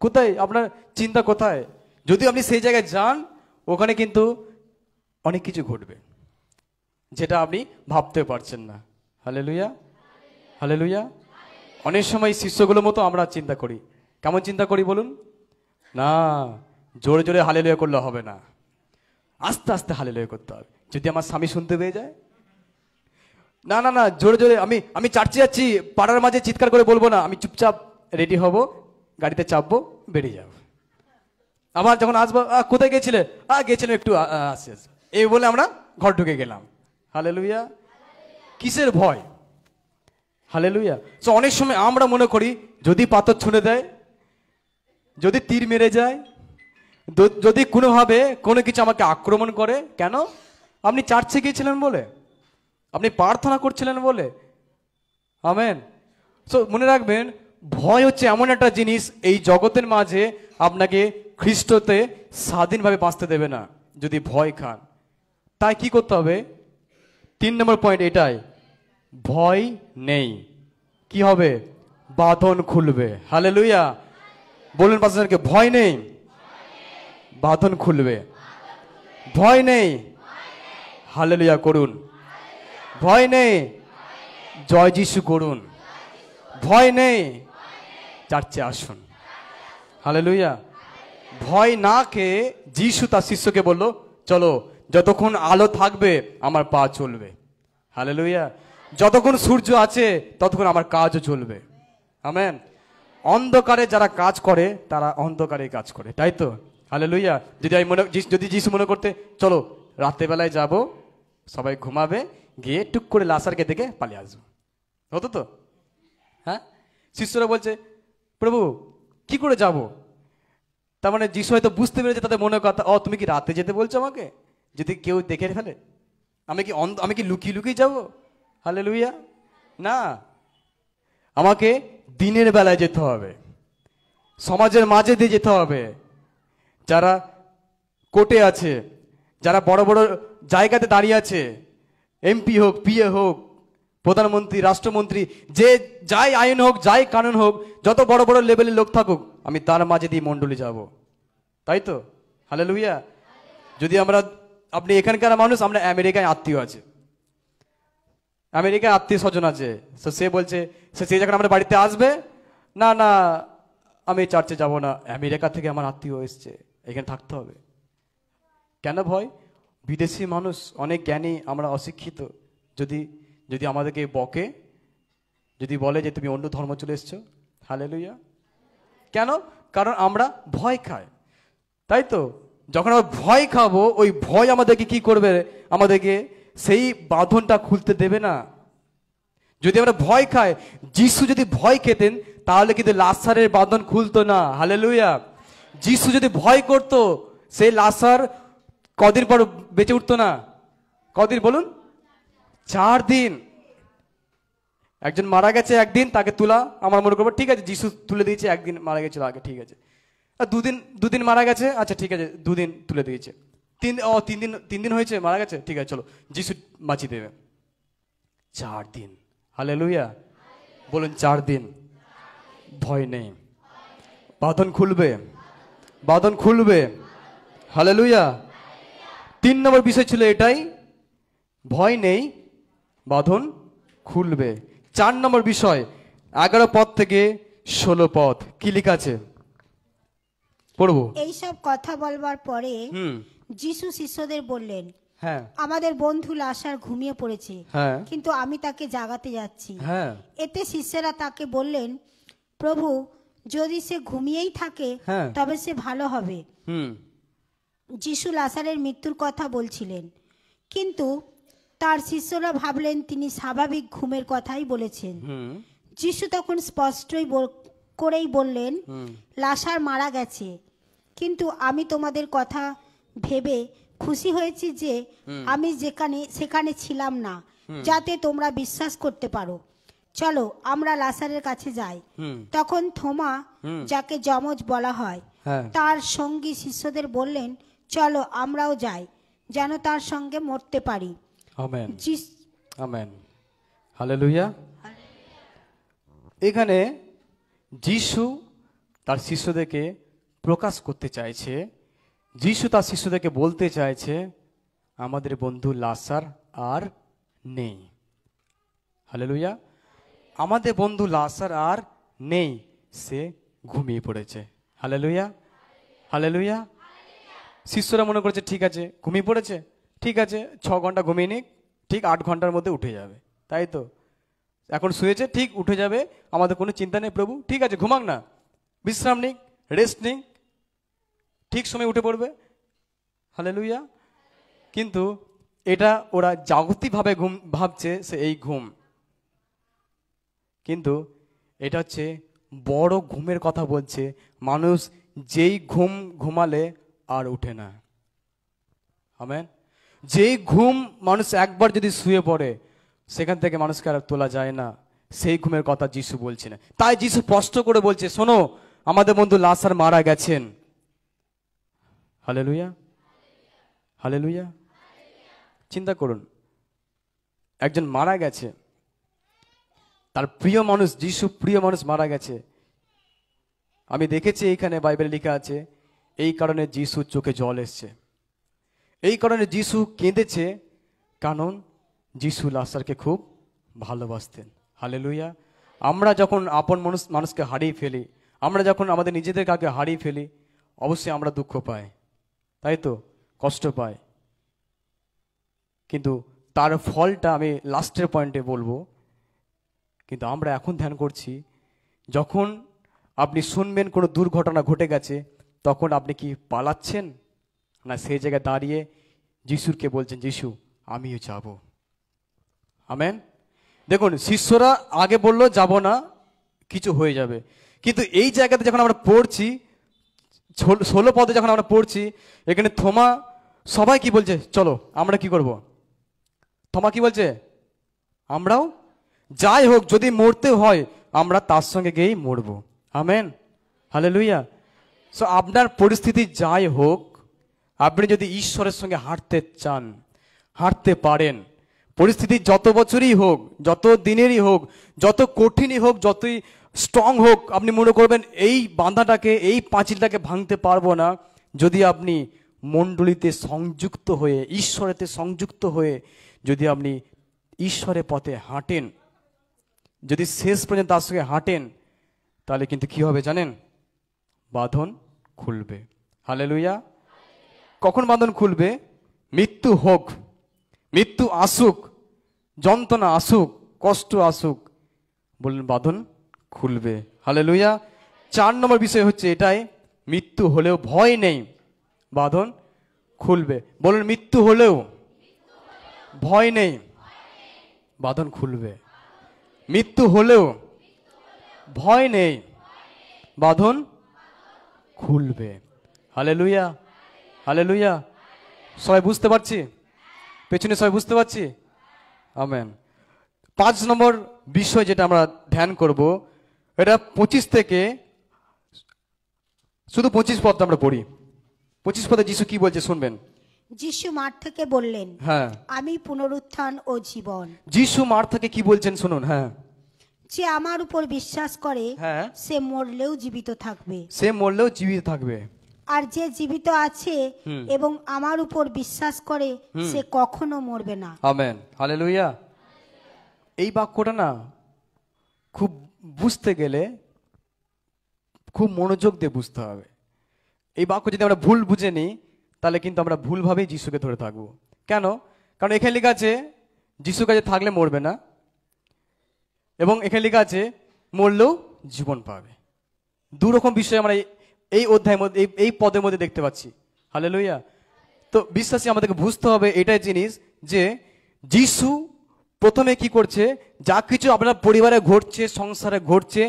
কোথায়, আপনার চিন্তা কোথায়? যদি আপনি সেই জায়গায় যান, ওখানে কিন্তু অনেক কিছু ঘটবে যেটা আপনি ভাবতে পারছেন না। হালেলুয়া। হালেলুয়া। অনেক সময় শিষ্যগুলোর মতো আমরা চিন্তা করি। কেমন চিন্তা করি বলুন? না, জোরে জোরে হালেলুয়া করলে হবে না, আস্তে আস্তে হালেলুয়া করতে হবে। যদি আমার স্বামী শুনতে পেয়ে যায়, না না না, জোরে জোরে আমি চার্চে যাচ্ছি, পাড়ার মাঝে চিৎকার করে বলবো না, আমি চুপচাপ রেডি হব, গাড়িতে চাপবো, বেরিয়ে যাব। আবার যখন আসবো, কোথায় গেছিলে? গেছিলাম একটু, আসছি, এই বলে আমরা ঘর ঢুকে গেলাম। হালেলুয়া। কিসের ভয়? হালেলুয়া। তো অনেক সময় আমরা মনে করি, যদি পাথর ছুঁড়ে দেয়, যদি তীর মেরে যায়, যদি কোনোভাবে কোনো কিছু আমাকে আক্রমণ করে, কেন? আপনি চার্চে গিয়েছিলেন বলে, আপনি প্রার্থনা করছিলেন বলে। আমেন। সো মনে রাখবেন, ভয় হচ্ছে এমন একটা জিনিস, এই জগতের মাঝে আপনাকে খ্রিস্টতে স্বাধীনভাবে বাঁচতে দেবে না যদি ভয় খান। তাই কি করতে হবে? 3 নম্বর পয়েন্ট এটাই, ভয় নেই। কি হবে? বাঁধন খুলবে। হালেলুয়া। বলুন পাস্টারকে, ভয় নেই, বাঁধন খুলবে। ভয় নেই, হালেলুয়া করুন। ভয় নেই, জয় যিশু করুন। ভয় নেই, চার্চে আসুন। হালেলুয়া। ভয় না খেয়ে যিশু তার শিষ্যকে বলল, চলো, যতক্ষণ আলো থাকবে আমার পা চলবে। হালেলুয়া। যতক্ষণ সূর্য আছে ততক্ষণ আমার কাজও চলবে। আমেন। অন্ধকারে যারা কাজ করে তারা অন্ধকারে কাজ করে, তাই তো? হালেলুয়া। যদি যিশু মনে করতে, চলো রাত্রেবেলায় যাব, সবাই ঘুমাবে, গিয়ে টুক করে লাসারকে দেখে পালিয়ে আসবো, হতো তো? হ্যাঁ। শিষ্যরা বলছে, প্রভু কি করে যাব? তার মানে যিশু হয়তো বুঝতে পেরেছে তাদের মনের কথা, ও তুমি কি রাতে যেতে বলছো আমাকে, যদি কেউ দেখে ফেলে, আমি কি লুকিয়ে লুকিয়ে যাবো? হালেলুয়া। না, আমাকে দিনের বেলায় যেতে হবে, সমাজের মাঝে দিয়ে যেতে হবে। যারা কোর্টে আছে, যারা বড় বড় জায়গাতে দাঁড়িয়ে আছে, এমপি হোক, পিএ হোক, প্রধানমন্ত্রী, রাষ্ট্রমন্ত্রী, যে যাই আইন হোক, যাই কানুন হোক, যত বড় বড় লেভেলের লোক থাকুক, আমি তার মাঝে দিয়ে মণ্ডলী যাব, তাই তো? হালেলুয়া। যদি আপনি এখানকার মানুষ, আমরা আমেরিকায় আত্মীয় আছে, আমেরিকায় আত্মীয় স্বজন আছে, তো সে বলছে, সে যখন আমাদের বাড়িতে আসবে, না না আমি চার্চে যাব না, আমেরিকা থেকে আমার আত্মীয় এসছে, এখানে থাকতে হবে। কেন ভয়? বিদেশি মানুষ অনেক জ্ঞানী, আমরা অশিক্ষিত, যদি আমাদেরকে বকে, যদি বলে যে তুমি অন্য ধর্ম চলে এসছো। হালেলুয়া। কেন? কারণ আমরা ভয় খাই, তাই তো? যখন আমরা ভয় খাবো, ওই ভয় আমাদেরকে কি করবে? আমাদেরকে সেই বাঁধনটা খুলতে দেবে না। যদি আমরা ভয় খাই, যিশু যদি ভয় খেতেন তাহলে কিন্তু লাসারের বাঁধন খুলতো না। হালেলুয়া। যিশু যদি ভয় করত, সেই লাসার কদিন পর বেঁচে উঠতো না। কদিন বলুন? 4 দিন। একজন মারা গেছে একদিন, তাকে তোলা, আমরা মনে করবো ঠিক আছে যিশু তুলে দিয়েছে, একদিন মারা গেছিল আগে, ঠিক আছে। আর দুদিন মারা গেছে, আচ্ছা ঠিক আছে, 2 দিন তুলে দিয়েছে। 3 দিন হয়েছে মারা গেছে, ঠিক আছে চলো যিশু বাঁচিয়ে দেবে। 4 দিন। হালেলুয়া। বলুন 4 দিন। ভয় নেই, বাঁধন খুলবে, বাঁধন খুলবে। হালেলুয়া। 3 নম্বর বিষয় ছিল এটাই, ভয় নেই, বাঁধন খুলবে। 4 নম্বর বিষয় 11 পদ থেকে 16 পদ কি লেখা আছে পড়বো। এইসব কথা বলবার পরে যিশু শিষ্যদের বললেন, হ্যাঁ, আমাদের বন্ধু লাসার ঘুমিয়ে পড়েছে, হ্যাঁ, কিন্তু আমি তাকে জাগাতে যাচ্ছি। হ্যাঁ, এতে শিষ্যরা তাকে বললেন, প্রভু, যদি সে ঘুমিয়েই থাকে হ্যাঁ, তবে সে ভালো হবে। হুম, যিশু লাসারের মৃত্যুর কথা বলছিলেন, কিন্তু তার শিষ্যরা ভাবলেন তিনি স্বাভাবিক ঘুমের কথাই বলেছেন। হুম, যিশু তখন স্পষ্টই করেই বললেন, লাসার মারা গেছে, কিন্তু আমি তোমাদের কথা ভেবে খুশি হয়েছি যে আমি সেখানে ছিলাম না, যাতে তোমরা বিশ্বাস করতে পারো। চলো আমরা লাসারের কাছে যাই। তখন থোমা, যাকে যমজ বলা হয়, হ্যাঁ, তার সঙ্গী শিষ্যদের বললেন, চলো আমরাও যাই, যেন তার সঙ্গে মরতে পারি। Amen, amen, hallelujah. এখানে যিশু তার শিষ্যদেরকে প্রকাশ করতে চাইছে, যিশু তার শিষ্যদেরকে বলতে চাইছে আমাদের বন্ধু লাসার আর নেই। হালেলুয়া। আমাদের বন্ধু লাসার আর নেই, সে ঘুমিয়ে পড়েছে। Hallelujah, hallelujah. শিষ্যরা মনে করেছে ঠিক আছে ঘুমিয়ে পড়েছে, ঠিক আছে 6 ঘন্টা ঘুমিয়ে নিক, ঠিক 8 ঘন্টার মধ্যে উঠে যাবে, তাই তো? এখন শুয়েছে, ঠিক উঠে যাবে, আমাদের কোনো চিন্তা নেই প্রভু, ঠিক আছে ঘুমাক না, বিশ্রাম নিক, রেস্ট নিক, ঠিক সময় উঠে পড়বে। হালেলুয়া। কিন্তু এটা ওরা জাগতিকভাবে ঘুম ভাবছে, সে এই ঘুম, কিন্তু এটা হচ্ছে বড় ঘুমের কথা বলছে। মানুষ যেই ঘুমালে আর উঠে না। আমেন। যেই ঘুম মানুষ একবার যদি শুয়ে পড়ে, সেখান থেকে মানুষকে আর তোলা যায় না, সেই ঘুমের কথা যিশু বলছে না। তাই যিশু স্পষ্ট করে বলছে, শোনো আমাদের বন্ধু লাসার মারা গেছেন। Hallelujah, hallelujah. চিন্তা করুন, একজন মারা গেছে, তার প্রিয় মানুষ, যিশু প্রিয় মানুষ মারা গেছে। আমি দেখেছি এইখানে বাইবেলে লেখা আছে, এই কারণে যিশুর চোখে জল এসছে, এই কারণে যিশু কেঁদেছে, কারণ যিশু লাসারকে খুব ভালোবাসতেন। হালেলুয়া। আমরা যখন আপন মানুষকে হারিয়ে ফেলি, আমরা যখন আমাদের নিজেদের কাউকে হারিয়ে ফেলি, অবশ্যই আমরা দুঃখ পাই, তাই তো? কষ্ট পাই। কিন্তু তার ফলটা আমি লাস্টের পয়েন্টে বলবো। কিন্তু আমরা এখন ধ্যান করছি, যখন আপনি শুনবেন কোনো দুর্ঘটনা ঘটে গেছে, তখন আপনি কি পালাচ্ছেন, না সেই জায়গায় দাঁড়িয়ে যিশুকে বলছেন, যিশু আমিও যাব। আমেন। দেখুন, শিষ্যরা আগে বললো যাব না, কিছু হয়ে যাবে, কিন্তু এই জায়গাতে যখন আমরা পড়ছি, 16 পদে যখন আমরা পড়ছি, এখানে থোমা সবাই কি বলছে, চলো আমরা কি করব? থোমা কি বলছে? আমরাও যাই হোক, যদি মরতে হয় আমরা তার সঙ্গে গিয়েই মরবো। Amen, hallelujah. সো আপনার পরিস্থিতি যাই হোক, আপনি যদি ঈশ্বরের সঙ্গে হাঁটতে চান, হাঁটতে পারেন, পরিস্থিতি যত বছরই হোক, যত দিনেরই হোক, যত কঠিনই হোক, যতই স্ট্রং হোক, আপনি মনে করবেন এই বাঁধাটাকে, এই পাঁচিলটাকে ভাঙতে পারবো না, যদি আপনি মণ্ডলীতে সংযুক্ত হয়ে, ঈশ্বরেতে সংযুক্ত হয়ে যদি আপনি ঈশ্বরের পথে হাঁটেন, যদি শেষ পর্যন্ত তার সঙ্গে হাঁটেন, তাহলে কিন্তু কি হবে জানেন? বাঁধন খুলবে। হালেলুয়া। কখন বাঁধন খুলবে? মৃত্যু হোক, মৃত্যু আসুক, যন্ত্রণা আসুক, কষ্ট আসুক, বললেন বাঁধন খুলবে। হালেলুয়া। 4 নম্বর বিষয় হচ্ছে এটাই, মৃত্যু হলেও ভয় নেই, বাঁধন খুলবে। বলুন, মৃত্যু হলেও ভয় নেই, বাঁধন খুলবে। মৃত্যু হলেও ভয় নেই, বাঁধন খুলবে। Hallelujah, hallelujah. সবাই বুঝতে পারছি? পেছনে সবাই বুঝতে পারছি? আমেন। 5 নম্বর বিষয় যেটা আমরা ধ্যান করব, এটা 25 থেকে, শুধু 25 পদটা আমরা পড়ি। 25 পদে যিশু কি বলছে শুনবেন। যিশু মাঠ থেকে বললেন, হ্যাঁ, আমি পুনরুত্থান ও জীবন। যিশু মার থেকে কি বলছেন শুনুন। হ্যাঁ, যে আমার উপর বিশ্বাস করে হ্যাঁ, সে মরলেও জীবিত থাকবে, সে মরলেও জীবিত থাকবে। আর যে জীবিত আছে এবং আমার উপর বিশ্বাস করে সে কখনো মরবে না। Amen, hallelujah. এই বাক্যটা না খুব বুঝতে গেলে খুব মনোযোগ দিয়ে বুঝতে হবে। এই বাক্য যদি আমরা ভুল বুঝে নিই, তাহলে কিন্তু আমরা ভুলভাবেই যিশুকে ধরে থাকবো। কেন? কারণ এখানে লেখা আছে যিশুর কাছে থাকলে মরবে না, এবং এখানে লেখা আছে মরলেও জীবন পাবে। দুরকম বিষয় আমরা এই অধ্যায়ের মধ্যে, এই পদের মধ্যে দেখতে পাচ্ছি। হালেলুয়া। তো বিশ্বাসী আমাদেরকে বুঝতে হবে এটাই জিনিস, যে যিশু প্রথমে কি করছে, যা কিছু আপনার পরিবারে ঘটছে, সংসারে ঘটছে,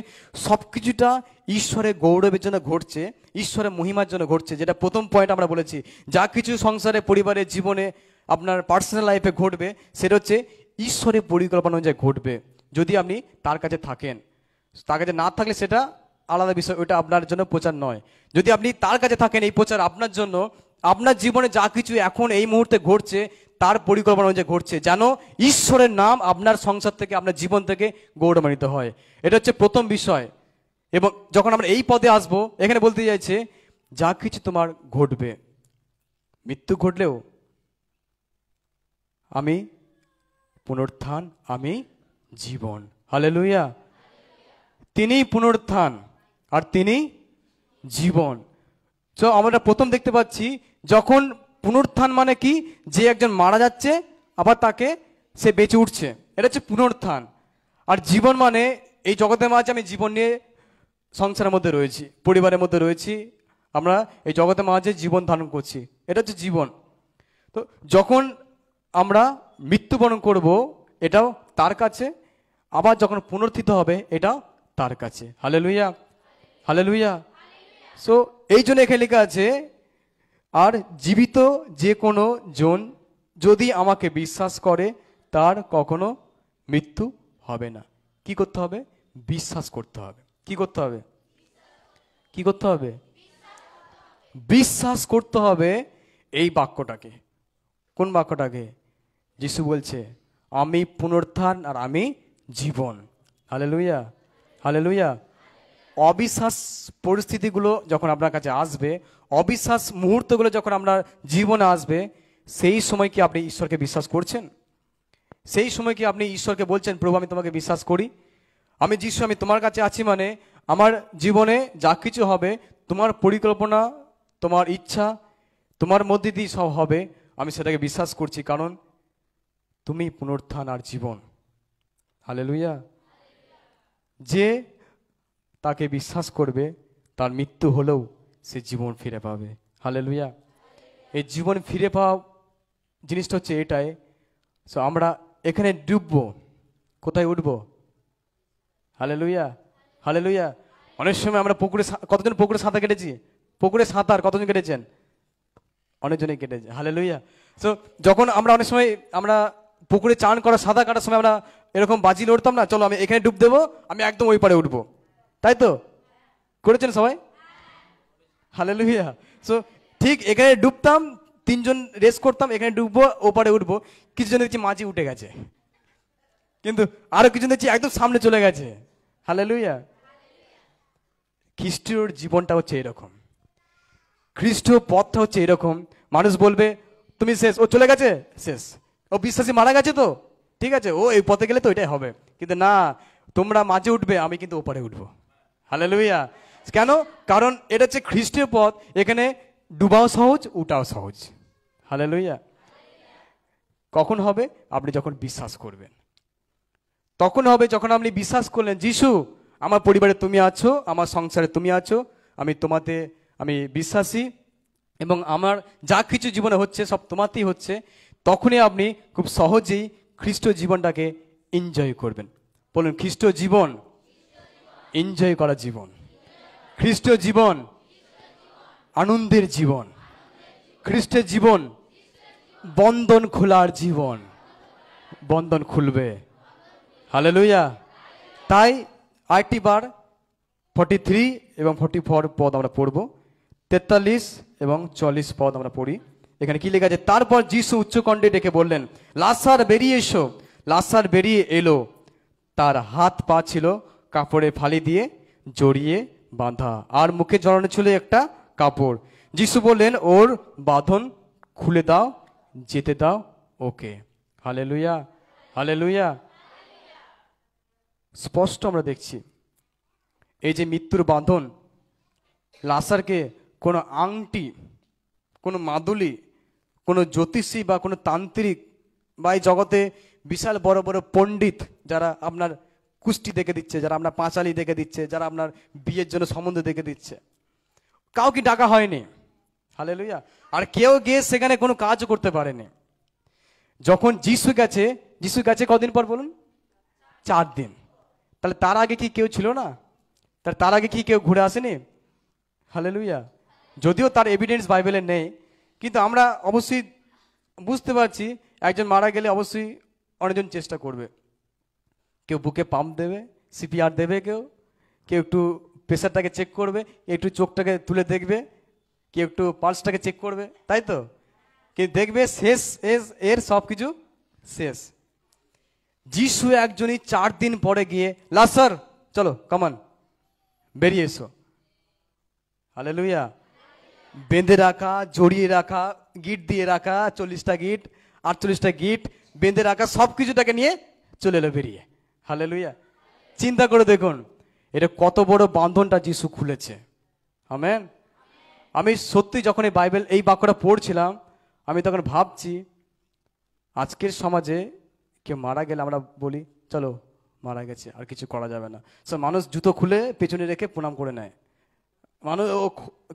সব কিছুটা ঈশ্বরের গৌরবের জন্য ঘটছে, ঈশ্বরের মহিমার জন্য ঘটছে। যেটা প্রথম পয়েন্ট আমরা বলেছি, যা কিছু সংসারে, পরিবারের জীবনে, আপনার পার্সোনাল লাইফে ঘটবে, সেটা হচ্ছে ঈশ্বরের পরিকল্পনা অনুযায়ী ঘটবে, যদি আপনি তার কাছে থাকেন। তার কাছে না থাকলে সেটা আলাদা বিষয়, ওটা আপনার জন্য প্রচার নয়। যদি আপনি তার কাছে থাকেন, এই প্রচার আপনার জন্য। আপনার জীবনে যা কিছু এখন এই মুহূর্তে ঘটছে, তার পরিকল্পনা অনুযায়ী ঘটছে, যেন ঈশ্বরের নাম আপনার সংসার থেকে, আপনার জীবন থেকে গৌরবান্বিত হয়। এটা হচ্ছে প্রথম বিষয়। এবং যখন আমরা এই পদে আসবো, এখানে বলতে চাইছে যা কিছু তোমার ঘটবে, মৃত্যু ঘটলেও আমি পুনরুত্থান, আমি জীবন। হালেলুয়া। তিনি পুনরুত্থান আর তিনি জীবন। তো আমরা প্রথম দেখতে পাচ্ছি, যখন পুনরুত্থান মানে কি, যে একজন মারা যাচ্ছে আবার তাকে সে বেঁচে উঠছে, এটা হচ্ছে পুনরুত্থান। আর জীবন মানে এই জগতের মাঝে আমি জীবন নিয়ে সংসারের মধ্যে রয়েছি, পরিবারের মধ্যে রয়েছি, আমরা এই জগতের মাঝে জীবন ধারণ করছি, এটা হচ্ছে জীবন। তো যখন আমরা মৃত্যুবরণ করব, এটাও তার কাছে, আবার যখন পুনরুত্থিত হবে, এটাও তার কাছে। Hallelujah, hallelujah. সো এই জন্য এখানে লেখা আছে, আর জীবিত যে কোনো জন যদি আমাকে বিশ্বাস করে, তার কখনো মৃত্যু হবে না। কি করতে হবে? বিশ্বাস করতে হবে। কি করতে হবে? কি করতে হবে? বিশ্বাস করতে হবে এই বাক্যটাকে। কোন বাক্যটাকে? যিশু বলছে আমি পুনরুত্থান আর আমি জীবন। Hallelujah, hallelujah. অবিশ্বাস পরিস্থিতিগুলো যখন আপনার কাছে আসবে, অবিশ্বাস মুহূর্তগুলো যখন আপনার জীবনে আসবে, সেই সময় কি আপনি ঈশ্বরকে বিশ্বাস করছেন? সেই সময় কি আপনি ঈশ্বরকে বলছেন, প্রভু আমি তোমাকে বিশ্বাস করি, আমি যিশু, আমি তোমার কাছে আছি, মানে আমার জীবনে যা কিছু হবে তোমার পরিকল্পনা, তোমার ইচ্ছা, তোমার মধ্যে দিয়ে সব হবে, আমি সেটাকে বিশ্বাস করছি, কারণ তুমি পুনরুত্থান আর জীবন। হালেলুয়া। যে তাকে বিশ্বাস করবে, তার মৃত্যু হলেও সে জীবন ফিরে পাবে। হালেলুয়া। এই জীবন ফিরে পাওয়া জিনিসটা হচ্ছে এটাই। সো আমরা এখানে ডুববো, কোথায় উঠবো? Hallelujah, hallelujah. অনেক সময় আমরা পুকুরে, কতজন পুকুরে সাঁতার কেটেছি? পুকুরে সাঁতার কতজন কেটেছেন? অনেকজনই কেটেছে, হালেলুয়া। সো যখন আমরা অনেক সময় আমরা পুকুরে চান করা সাঁতার কাটার সময় আমরা এরকম বাজি লড়তাম না, চলো আমি এখানে ডুব দেবো, আমি একদম ওই পারে উঠবো, তাই তো? করেছেন সবাই? হালেলুয়া। সো ঠিক এখানে ডুবতাম, তিনজন রেস করতাম, এখানে ডুববো ওপারে উঠবো, কিছুজন দেখছি মাঝি উঠে গেছে, কিন্তু আরো কিছু দেখছি একদম সামনে চলে গেছে। হালেলুয়া। খ্রিস্টীয় জীবনটা হচ্ছে এরকম, খ্রিস্টীয় পথটা হচ্ছে এরকম। মানুষ বলবে তুমি শেষ, ও চলে গেছে শেষ, ও বিশ্বাসী মারা গেছে, তো ঠিক আছে, ও এই পথে গেলে তো এটাই হবে, কিন্তু না, তোমরা মাঝে উঠবে, আমি কিন্তু ওপারে উঠবো। হালেলুয়া। কেন? কারণ এটা হচ্ছে খ্রিস্টীয় পথ, এখানে ডুবাও সহজ, উঠাও সহজ। হালেলুয়া। কখন হবে? আপনি যখন বিশ্বাস করবেন, তখন হবে যখন আপনি বিশ্বাস করলেন যিশু আমার পরিবারে তুমি আছো, আমার সংসারে তুমি আছো, আমি তোমাতে আমি বিশ্বাসী, এবং আমার যা কিছু জীবনে হচ্ছে সব তোমাতেই হচ্ছে, তখনই আপনি খুব সহজেই খ্রিস্ট জীবনটাকে এনজয় করবেন। বলুন, খ্রিস্ট জীবন এনজয় করা জীবন, খ্রিস্ট জীবন আনন্দের জীবন, খ্রিস্টের জীবন বন্ধন খোলার জীবন, বন্ধন খুলবে। হালেলুয়া। তাই আরেকটি বার 43 এবং 44 পদ আমরা পড়ব, 43 এবং 44 পদ আমরা পড়ি। এখানে কি লেখা আছে? তারপর যিশু উচ্চকণ্ঠে ডেকে বললেন, লাসার বেরিয়ে এসো। লাসার বেরিয়ে এলো, তার হাত পা ছিল কাপড়ে ফালি দিয়ে জড়িয়ে বাঁধা, আর মুখে জড়ানো ছিল একটা কাপড়। যিশু বললেন, ওর বাঁধন খুলে দাও, যেতে দাও ওকে। Hallelujah, hallelujah. স্পষ্ট আমরা দেখছি এই যে মৃত্যুর বাঁধন, লাসারকে কোনো আংটি, কোনো মাদুলি, কোনো জ্যোতিষী বা কোনো তান্ত্রিক বা এই জগতে বিশাল বড় বড় পণ্ডিত যারা আপনার কুষ্টি দেখে দিচ্ছে, যারা আপনার পাঁচালি দেখে দিচ্ছে, যারা আপনার বিয়ের জন্য সম্বন্ধ দেখে দিচ্ছে, কাউকে ডাকা হয়নি। হালেলুয়া। আর কেউ গিয়ে সেখানে কোনো কাজও করতে পারেনি। যখন যিশু গেছে কদিন পর বলুন? 4 দিন। তাহলে তার আগে কি কেউ ছিল না? তার আগে কি কেউ ঘুরে আসেনি? হালেলুয়া। যদিও তার এভিডেন্স বাইবেলে নেই, কিন্তু আমরা অবশ্যই বুঝতে পারছি একজন মারা গেলে অবশ্যই অনেকজন চেষ্টা করবে। কেউ বুকে পাম্প দেবে, সিপিআর দেবে, কেউ একটু প্রেশারটাকে চেক করবে, একটু চোখটাকে তুলে দেখবে, কেউ একটু পালসটাকে চেক করবে, তাই তো? কিন্তু দেখবে শেষ এর সব কিছু শেষ। যিশু একজনই 4 দিন পরে গিয়ে, লাসার চলো কামান বেরিয়ে এসো। হালেলুয়া। বেঁধে রাখা, জড়িয়ে রাখা, গিট দিয়ে রাখা, 40টা গিট, 48টা গিট বেঁধে রাখা, সব কিছুটাকে নিয়ে চলে এলো বেরিয়ে। হালেলুয়া। চিন্তা করে দেখুন এটা কত বড় বাঁধনটা যিশু খুলেছে। আমেন। আমি সত্যি যখন এই বাইবেল এই বাক্যটা পড়ছিলাম, আমি তখন ভাবছি আজকের সমাজে কেউ মারা গেলে আমরা বলি চলো মারা গেছে, আর কিছু করা যাবে না। সো মানুষ জুতো খুলে পেছনে রেখে প্রণাম করে নেয়, মানুষ ও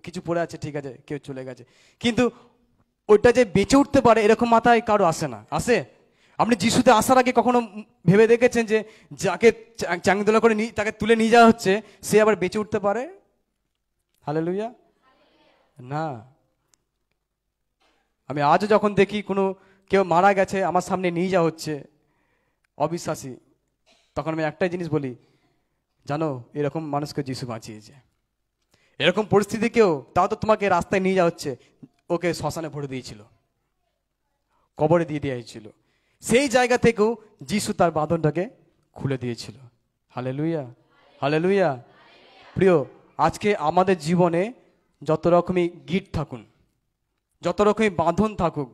কিছু পড়ে আছে, ঠিক আছে, কেউ চলে গেছে। কিন্তু ওইটা যে বেঁচে উঠতে পারে এরকম মাথায় কারো আসে না। আসে? আপনি যিশুতে আসার আগে কখনো ভেবে দেখেছেন যে যাকে চাংদোলা করে তাকে তুলে নিয়ে যাওয়া হচ্ছে সে আবার বেঁচে উঠতে পারে? হালেলুয়া। না। আমি আজও যখন দেখি কোনো কেউ মারা গেছে আমার সামনে নিয়ে যাওয়া হচ্ছে অবিশ্বাসী, তখন আমি একটাই জিনিস বলি, জানো এরকম মানুষকে যিশু বাঁচিয়েছে। এরকম পরিস্থিতিকেও তাও তো তোমাকে রাস্তায় নিয়ে যাওয়া হচ্ছে, ওকে শ্মশানে ভরে দিয়েছিল, কবরে দিয়ে দেওয়া হয়েছিল, সেই জায়গা থেকেও যিশু তার বাঁধনটাকে খুলে দিয়েছিল। Hallelujah, hallelujah. প্রিয়, আজকে আমাদের জীবনে যত রকমই গিট থাকুন, যত রকমই বাঁধন থাকুক,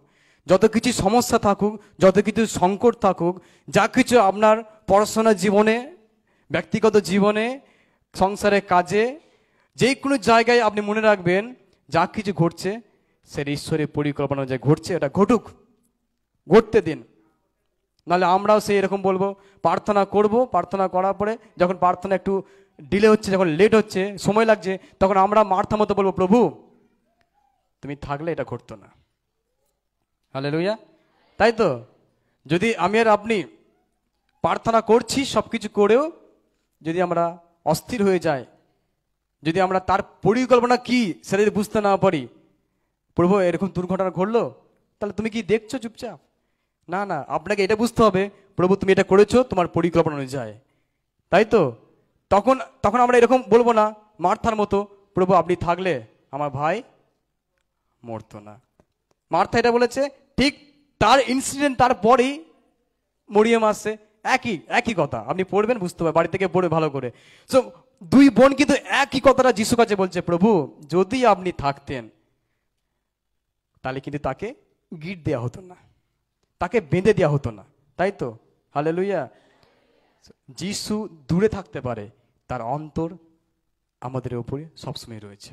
যত কিছু সমস্যা থাকুক, যত কিছু সংকট থাকুক, যা কিছু আপনার পড়াশোনার জীবনে, ব্যক্তিগত জীবনে, সংসারের কাজে, যে কোনো জায়গায় আপনি মনে রাখবেন যা কিছু ঘটছে সেটা ঈশ্বরের পরিকল্পনা যে ঘটছে এটা ঘটুক, ঘটতে দিন। নাহলে আমরাও সেই এরকম বলবো, প্রার্থনা করব, প্রার্থনা করার পরে যখন প্রার্থনা একটু ডিলে হচ্ছে, যখন লেট হচ্ছে, সময় লাগছে, তখন আমরা মার্থা মতো বলবো, প্রভু তুমি থাকলে এটা ঘটতো না। হালেলুয়া। তাই তো? যদি আমি আর আপনি প্রার্থনা করছি সব কিছু করেও যদি আমরা অস্থির হয়ে যাই, যদি আমরা তার পরিকল্পনা কি সেটা যদি বুঝতে না পারি, প্রভু এরকম দুর্ঘটনা ঘটলো, তাহলে তুমি কি দেখছো চুপচাপ? না না, আপনাকে এটা বুঝতে হবে, প্রভু তুমি এটা করেছো তোমার পরিকল্পনা অনুযায়ী, তাই তো? তখন তখন আমরা এরকম বলবো না মার্থার মতো, প্রভু আপনি থাকলে আমার ভাই মরতো না। মার্থা এটা বলেছে, ঠিক তার ইনসিডেন্ট তারপরেই মরিয়ম আসছে, একই একই কথা। আপনি পড়বেন বুঝতে পারবেন, বাড়ি থেকে পড়ে ভালো করে। সো দুই বোন কিন্তু একই কথাটা যিশু কাছে বলছে, প্রভু যদি আপনি থাকতেন তাহলে কিন্তু তাকে গিট দেওয়া হতো না, তাকে বেঁধে দেওয়া হতো না, তাই তো? হালেলুয়া। যিশু দূরে থাকতে পারে, তার অন্তর আমাদের উপরে সবসময় রয়েছে,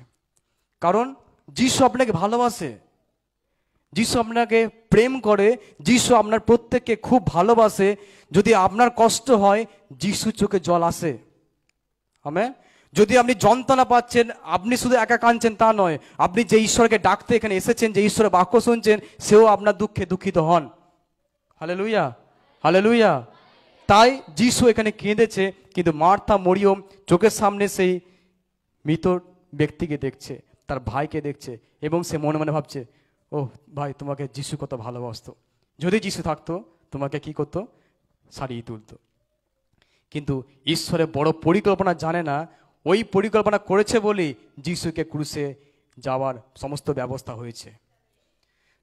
কারণ যিশু আপনাকে ভালোবাসে, যিশু আপনাকে প্রেম করে, যিশু আপনার প্রত্যেককে খুব ভালোবাসে। যদি আপনার কষ্ট হয়, যিশু চোখে জল আসে। আমেন। যদি আপনি যন্ত্রণা পাচ্ছেন, আপনি শুধু একা কাঁদছেন তা নয়, আপনি যে ঈশ্বরকে ডাকতে এখানে এসেছেন, যে ঈশ্বরের বাক্য শুনছেন, সেও আপনার দুঃখে দুঃখিত হন। Hallelujah, hallelujah. তাই যিশু এখানে কেঁদেছে, কিন্তু মার্থা মরিয়ম চোখের সামনে সেই মৃত ব্যক্তিকে দেখছে, তার ভাইকে দেখছে, এবং সে মনে মনে ভাবছে, ও ভাই, তোমাকে যিশু কত ভালোবাসতো, যদি যিশু থাকতো তোমাকে কি করতো, সারিয়ে তুলতো। কিন্তু ঈশ্বরের বড় পরিকল্পনা জানে না, ওই পরিকল্পনা করেছে বলেই যিশুকে ক্রুশে যাওয়ার সমস্ত ব্যবস্থা হয়েছে,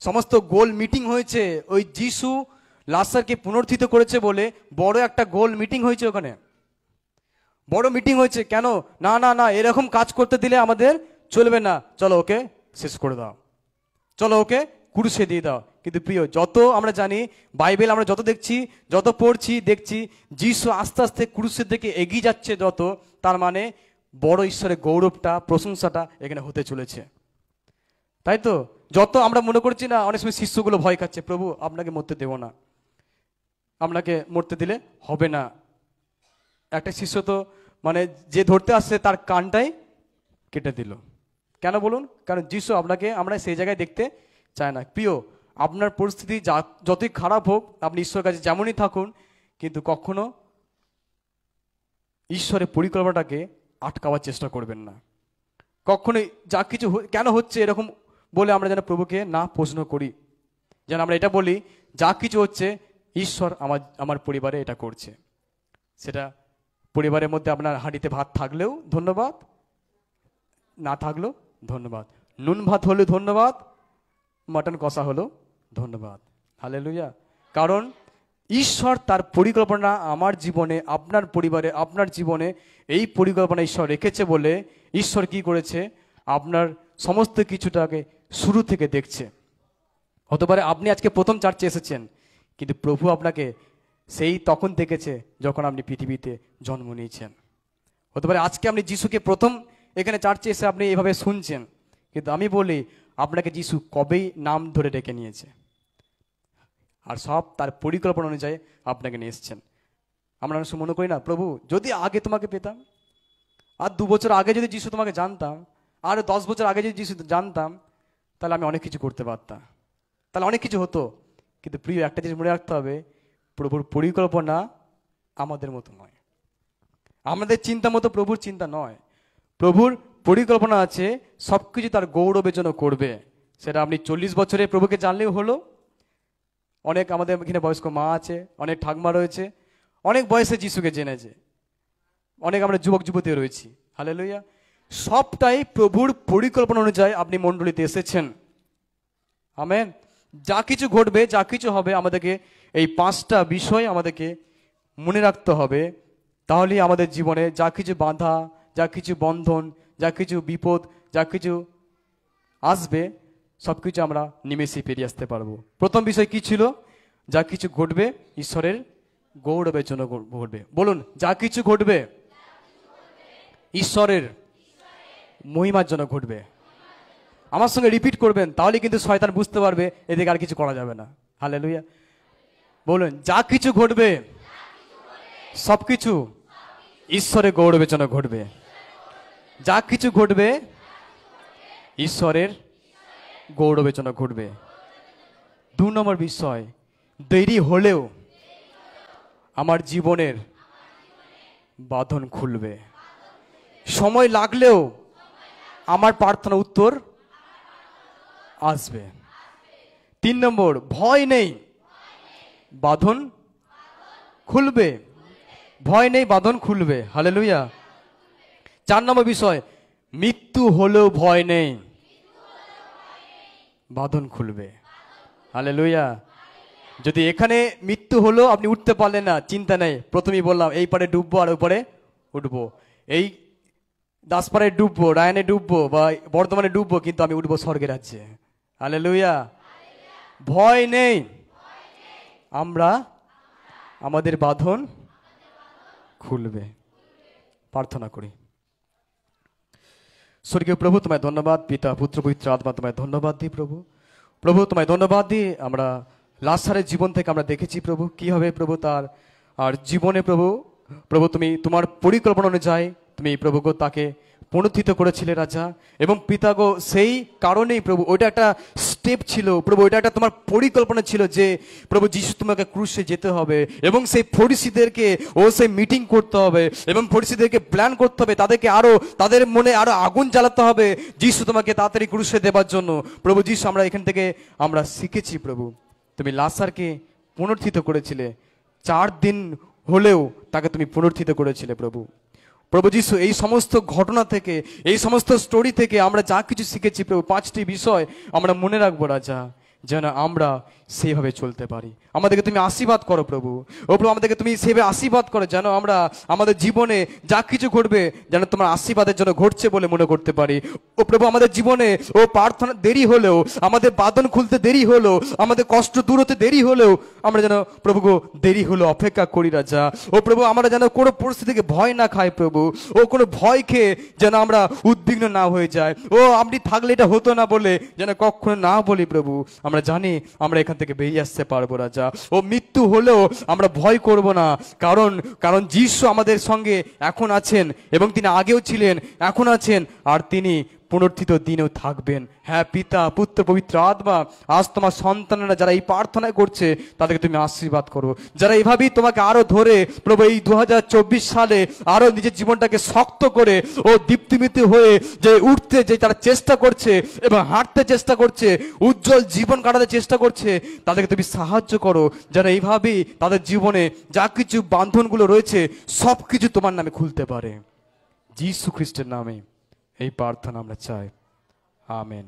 সমস্ত গোল মিটিং হয়েছে। ওই যিশু লাসারকে পুনরুত্থিত করেছে বলে বড় একটা গোল মিটিং হয়েছে, ওখানে বড় মিটিং হয়েছে। কেন? না না না, এরকম কাজ করতে দিলে আমাদের চলবে না, চলো ওকে শেষ করে দাও, চলো ওকে ক্রুশে দিয়ে দাও। কিন্তু প্রিয়, যত আমরা জানি, বাইবেল আমরা যত দেখছি, যত পড়ছি, দেখছি যিশু আস্তে আস্তে ক্রুশের দিকে এগিয়ে যাচ্ছে যত, তার মানে বড় ঈশ্বরের গৌরবটা, প্রশংসাটা এখানে হতে চলেছে, তাই তো? যত আমরা মনে করছি না, অনেক সময় শিষ্যগুলো ভয় খাচ্ছে, প্রভু আপনাকে মরতে দেব না, আপনাকে মরতে দিলে হবে না। একটা শিষ্য তো মানে যে ধরতে আসছে তার কানটাই কেটে দিল। কেন বলুন? কারণ যিশু আপনাকে, আমরা সেই জায়গায় দেখতে চায় না। প্রিয়, আপনার পরিস্থিতি যতই খারাপ হোক, আপনি ঈশ্বরের কাছে যেমনই থাকুন, কিন্তু কখনো ঈশ্বরের পরিকল্পনাটাকে আটকাবার চেষ্টা করবেন না। কখনোই যা কিছু কেন হচ্ছে এরকম বলে আমরা যেন প্রভুকে না প্রশ্ন করি, যেন আমরা এটা বলি, যা কিছু হচ্ছে ঈশ্বর আমার পরিবারে এটা করছে। সেটা পরিবারের মধ্যে আপনার হাঁড়িতে ভাত থাকলেও ধন্যবাদ, না থাকলেও ধন্যবাদ, নুন ভাত হলে ধন্যবাদ, মটন কষা হলো ধন্যবাদ। হালেলুয়া। কারণ ঈশ্বর তার পরিকল্পনা আমার জীবনে, আপনার পরিবারে, আপনার জীবনে এই পরিকল্পনা ঈশ্বর রেখেছে বলে ঈশ্বর কি করেছে, আপনার সমস্ত কিছুটাকে শুরু থেকে দেখছে। হতে পারে আপনি আজকে প্রথম চার্চে এসেছেন, কিন্তু প্রভু আপনাকে সেই তখন দেখেছে যখন আপনি পৃথিবীতে জন্ম নিয়েছেন। হতে পারে আজকে আপনি যিশুকে প্রথম এখানে চার্চে এসে আপনি এভাবে শুনছেন, কিন্তু আমি বলি আপনাকে যিশু কবেই নাম ধরে ডেকে নিয়েছে, আর সব তার পরিকল্পনা অনুযায়ী আপনাকে নিয়ে এসছেন। আমরা অনেক সময় মনে করি না, প্রভু যদি আগে তোমাকে পেতাম, আর 2 বছর আগে যদি যিশু তোমাকে জানতাম, আর 10 বছর আগে যদি যিশু জানতাম, তাহলে আমি অনেক কিছু করতে পারতাম, তাহলে অনেক কিছু হতো। কিন্তু প্রিয়, একটা জিনিস মনে রাখতে হবে, প্রভুর পরিকল্পনা আমাদের মতো নয়, আমাদের চিন্তা মতো প্রভুর চিন্তা নয়। প্রভুর পরিকল্পনা আছে, সব কিছু তার গৌরবের জন্য করবে। সেটা আপনি 40 বছরে প্রভুকে জানলেও হলো। অনেক আমাদের এখানে বয়স্ক মা আছে, অনেক ঠাকমা রয়েছে, অনেক বয়সে যিশুকে জেনেছে, অনেক আমরা যুবক যুবতী রয়েছি। হালেলুয়া। সবটাই প্রভুর পরিকল্পনা অনুযায়ী আপনি মণ্ডলীতে এসেছেন। আমেন। যা কিছু ঘটবে, যা কিছু হবে, আমাদেরকে এই 5টা বিষয় আমাদেরকে মনে রাখতে হবে। তাহলেই আমাদের জীবনে যা কিছু বাধা, যা কিছু বন্ধন, যা কিছু বিপদ, যা কিছু আসবে, সব কিছু আমরা নিমেষে পেরিয়ে আসতে পারবো। প্রথম বিষয় কি ছিল? যা কিছু ঘটবে ঈশ্বরের গৌরবের জন্য ঘটবে। বলুন, যা কিছু ঘটবে ঈশ্বরের মহিমার জন্য ঘটবে। আমার সঙ্গে রিপিট করবেন, তাহলে কিন্তু শয়তান বুঝতে পারবে এদিকে আর কিছু করা যাবে না। হালেলুয়া। বলুন, যা কিছু ঘটবে সবকিছু ঈশ্বরের গৌরবের জন্য ঘটবে। যা কিছু ঘটবে ঈশ্বরের গৌরবের জন্য ঘটবে। 2 নম্বর বিষয়, দেরি হলেও আমার জীবনের বাঁধন খুলবে। সময় লাগলেও আমার প্রার্থনা উত্তর আসবে। 3 নম্বর, ভয় নেই, বাঁধন খুলবে। ভয় নেই, বাঁধন খুলবে। হালেলুয়া। 4 নম্বর বিষয়, মৃত্যু হলেও ভয় নেই, বাঁধন খুলবে। হালেলুয়া। যদি এখানে মৃত্যু হলো, আপনি উঠতে পারলেন না, চিন্তা নেই। প্রথমেই বললাম, এই পারে ডুববো আর ওই পারে উঠবো, এই দাসপাড়ায় ডুববো, রায়নে ডুববো বা বর্ধমানে ডুববো, কিন্তু আমি উঠবো স্বর্গের রাজ্যে। হালেলুয়া। ভয় নেই, আমরা আমাদের বাঁধন খুলবে। প্রার্থনা করি। স্বর্গীয় প্রভু, তোমায় ধন্যবাদ। পিতা, পুত্র, পবিত্র আত্মা, তোমায় ধন্যবাদ দিই প্রভু। প্রভু, তোমায় ধন্যবাদ দিই, আমরা লাজারের জীবন থেকে আমরা দেখেছি প্রভু কি হবে প্রভু তার আর জীবনে প্রভু। প্রভু, তুমি তোমার পরিকল্পনা অনুযায়ী তুমি প্রভুগো তাকে পুনরুত্থিত করেছিলে রাজা, এবং পিতাগো সেই কারণেই প্রভু ওইটা একটা স্টেপ ছিল প্রভু, ওইটা একটা তোমার পরিকল্পনা ছিল যে প্রভু যিশু তোমাকে ক্রুশে যেতে হবে, এবং সেই ফরিসীদেরকে সেই মিটিং করতে হবে, এবং ফরিসীদেরকে প্ল্যান করতে হবে, তাদেরকে আরো তাদের মনে আরো আগুন জ্বালাতে হবে যিশু তোমাকে তাড়াতাড়ি ক্রুশে দেবার জন্য। প্রভু যিশু, আমরা এখান থেকে আমরা শিখেছি প্রভু, তুমি লাজারকে পুনরুত্থিত করেছিলে, 4 দিন হলেও তাকে তুমি পুনরুত্থিত করেছিলে প্রভু। প্রভু যিশু, এই সমস্ত ঘটনা থেকে, এই সমস্ত স্টোরি থেকে আমরা যা কিছু শিখেছি প্রভু, 5টি বিষয় আমরা মনে রাখবো রাজা, যেন আমরা সেইভাবে চলতে পারি। আমাদেরকে তুমি আশীর্বাদ করো প্রভু। ও প্রভু, আমাদেরকে তুমি সেইভাবে আশীর্বাদ করো যেন আমরা আমাদের জীবনে যা কিছু ঘটবে যেন তোমার আশীর্বাদের জন্য ঘটছে বলে মনে করতে পারি। ও প্রভু, আমাদের জীবনে প্রার্থনা দেরি হলেও, আমাদের বাঁধন খুলতে দেরি হলেও, আমাদের কষ্ট দূর হতে দেরি হলেও, আমরা যেন প্রভু গো দেরি হলো অপেক্ষা করি রাজা। ও প্রভু, আমরা যেন কোনো পরিস্থিতিকে ভয় না খাই প্রভু, কোনো ভয় খেয়ে যেন আমরা উদ্বিগ্ন না হয়ে যায়। আপনি থাকলে এটা হতো না বলে যেন কখনো না বলি প্রভু। আমরা জানি আমরা এখান থেকে বেরিয়ে আসতে পারবো রাজা। মৃত্যু হলেও আমরা ভয় করব না, কারণ যিশু আমাদের সঙ্গে এখন আছেন, এবং তিনি আগেও ছিলেন, এখন আছেন, আর তিনি পুনরুত্থিত দিনেও থাকবেন। হ্যাঁ পিতা, পুত্র, পবিত্র আত্মা, আজ তোমার সন্তানেরা যারা এই প্রার্থনা করছে তাদেরকে তুমি আশীর্বাদ করো, যারা এভাবেই তোমাকে আরো ধরে প্রভু এই 2024 সালে আরো নিজের জীবনটাকে শক্ত করে দীপ্তিমিতি হয়ে যে উঠতে যে তারা চেষ্টা করছে এবং হাঁটতে চেষ্টা করছে, উজ্জ্বল জীবন কাটাতে চেষ্টা করছে, তাদেরকে তুমি সাহায্য করো, যারা এইভাবেই তাদের জীবনে যা কিছু বাঁধনগুলো রয়েছে সব কিছু তোমার নামে খুলতে পারে। যিশু খ্রিস্টের নামে এই প্রার্থনা আমরা চাই। আমেন।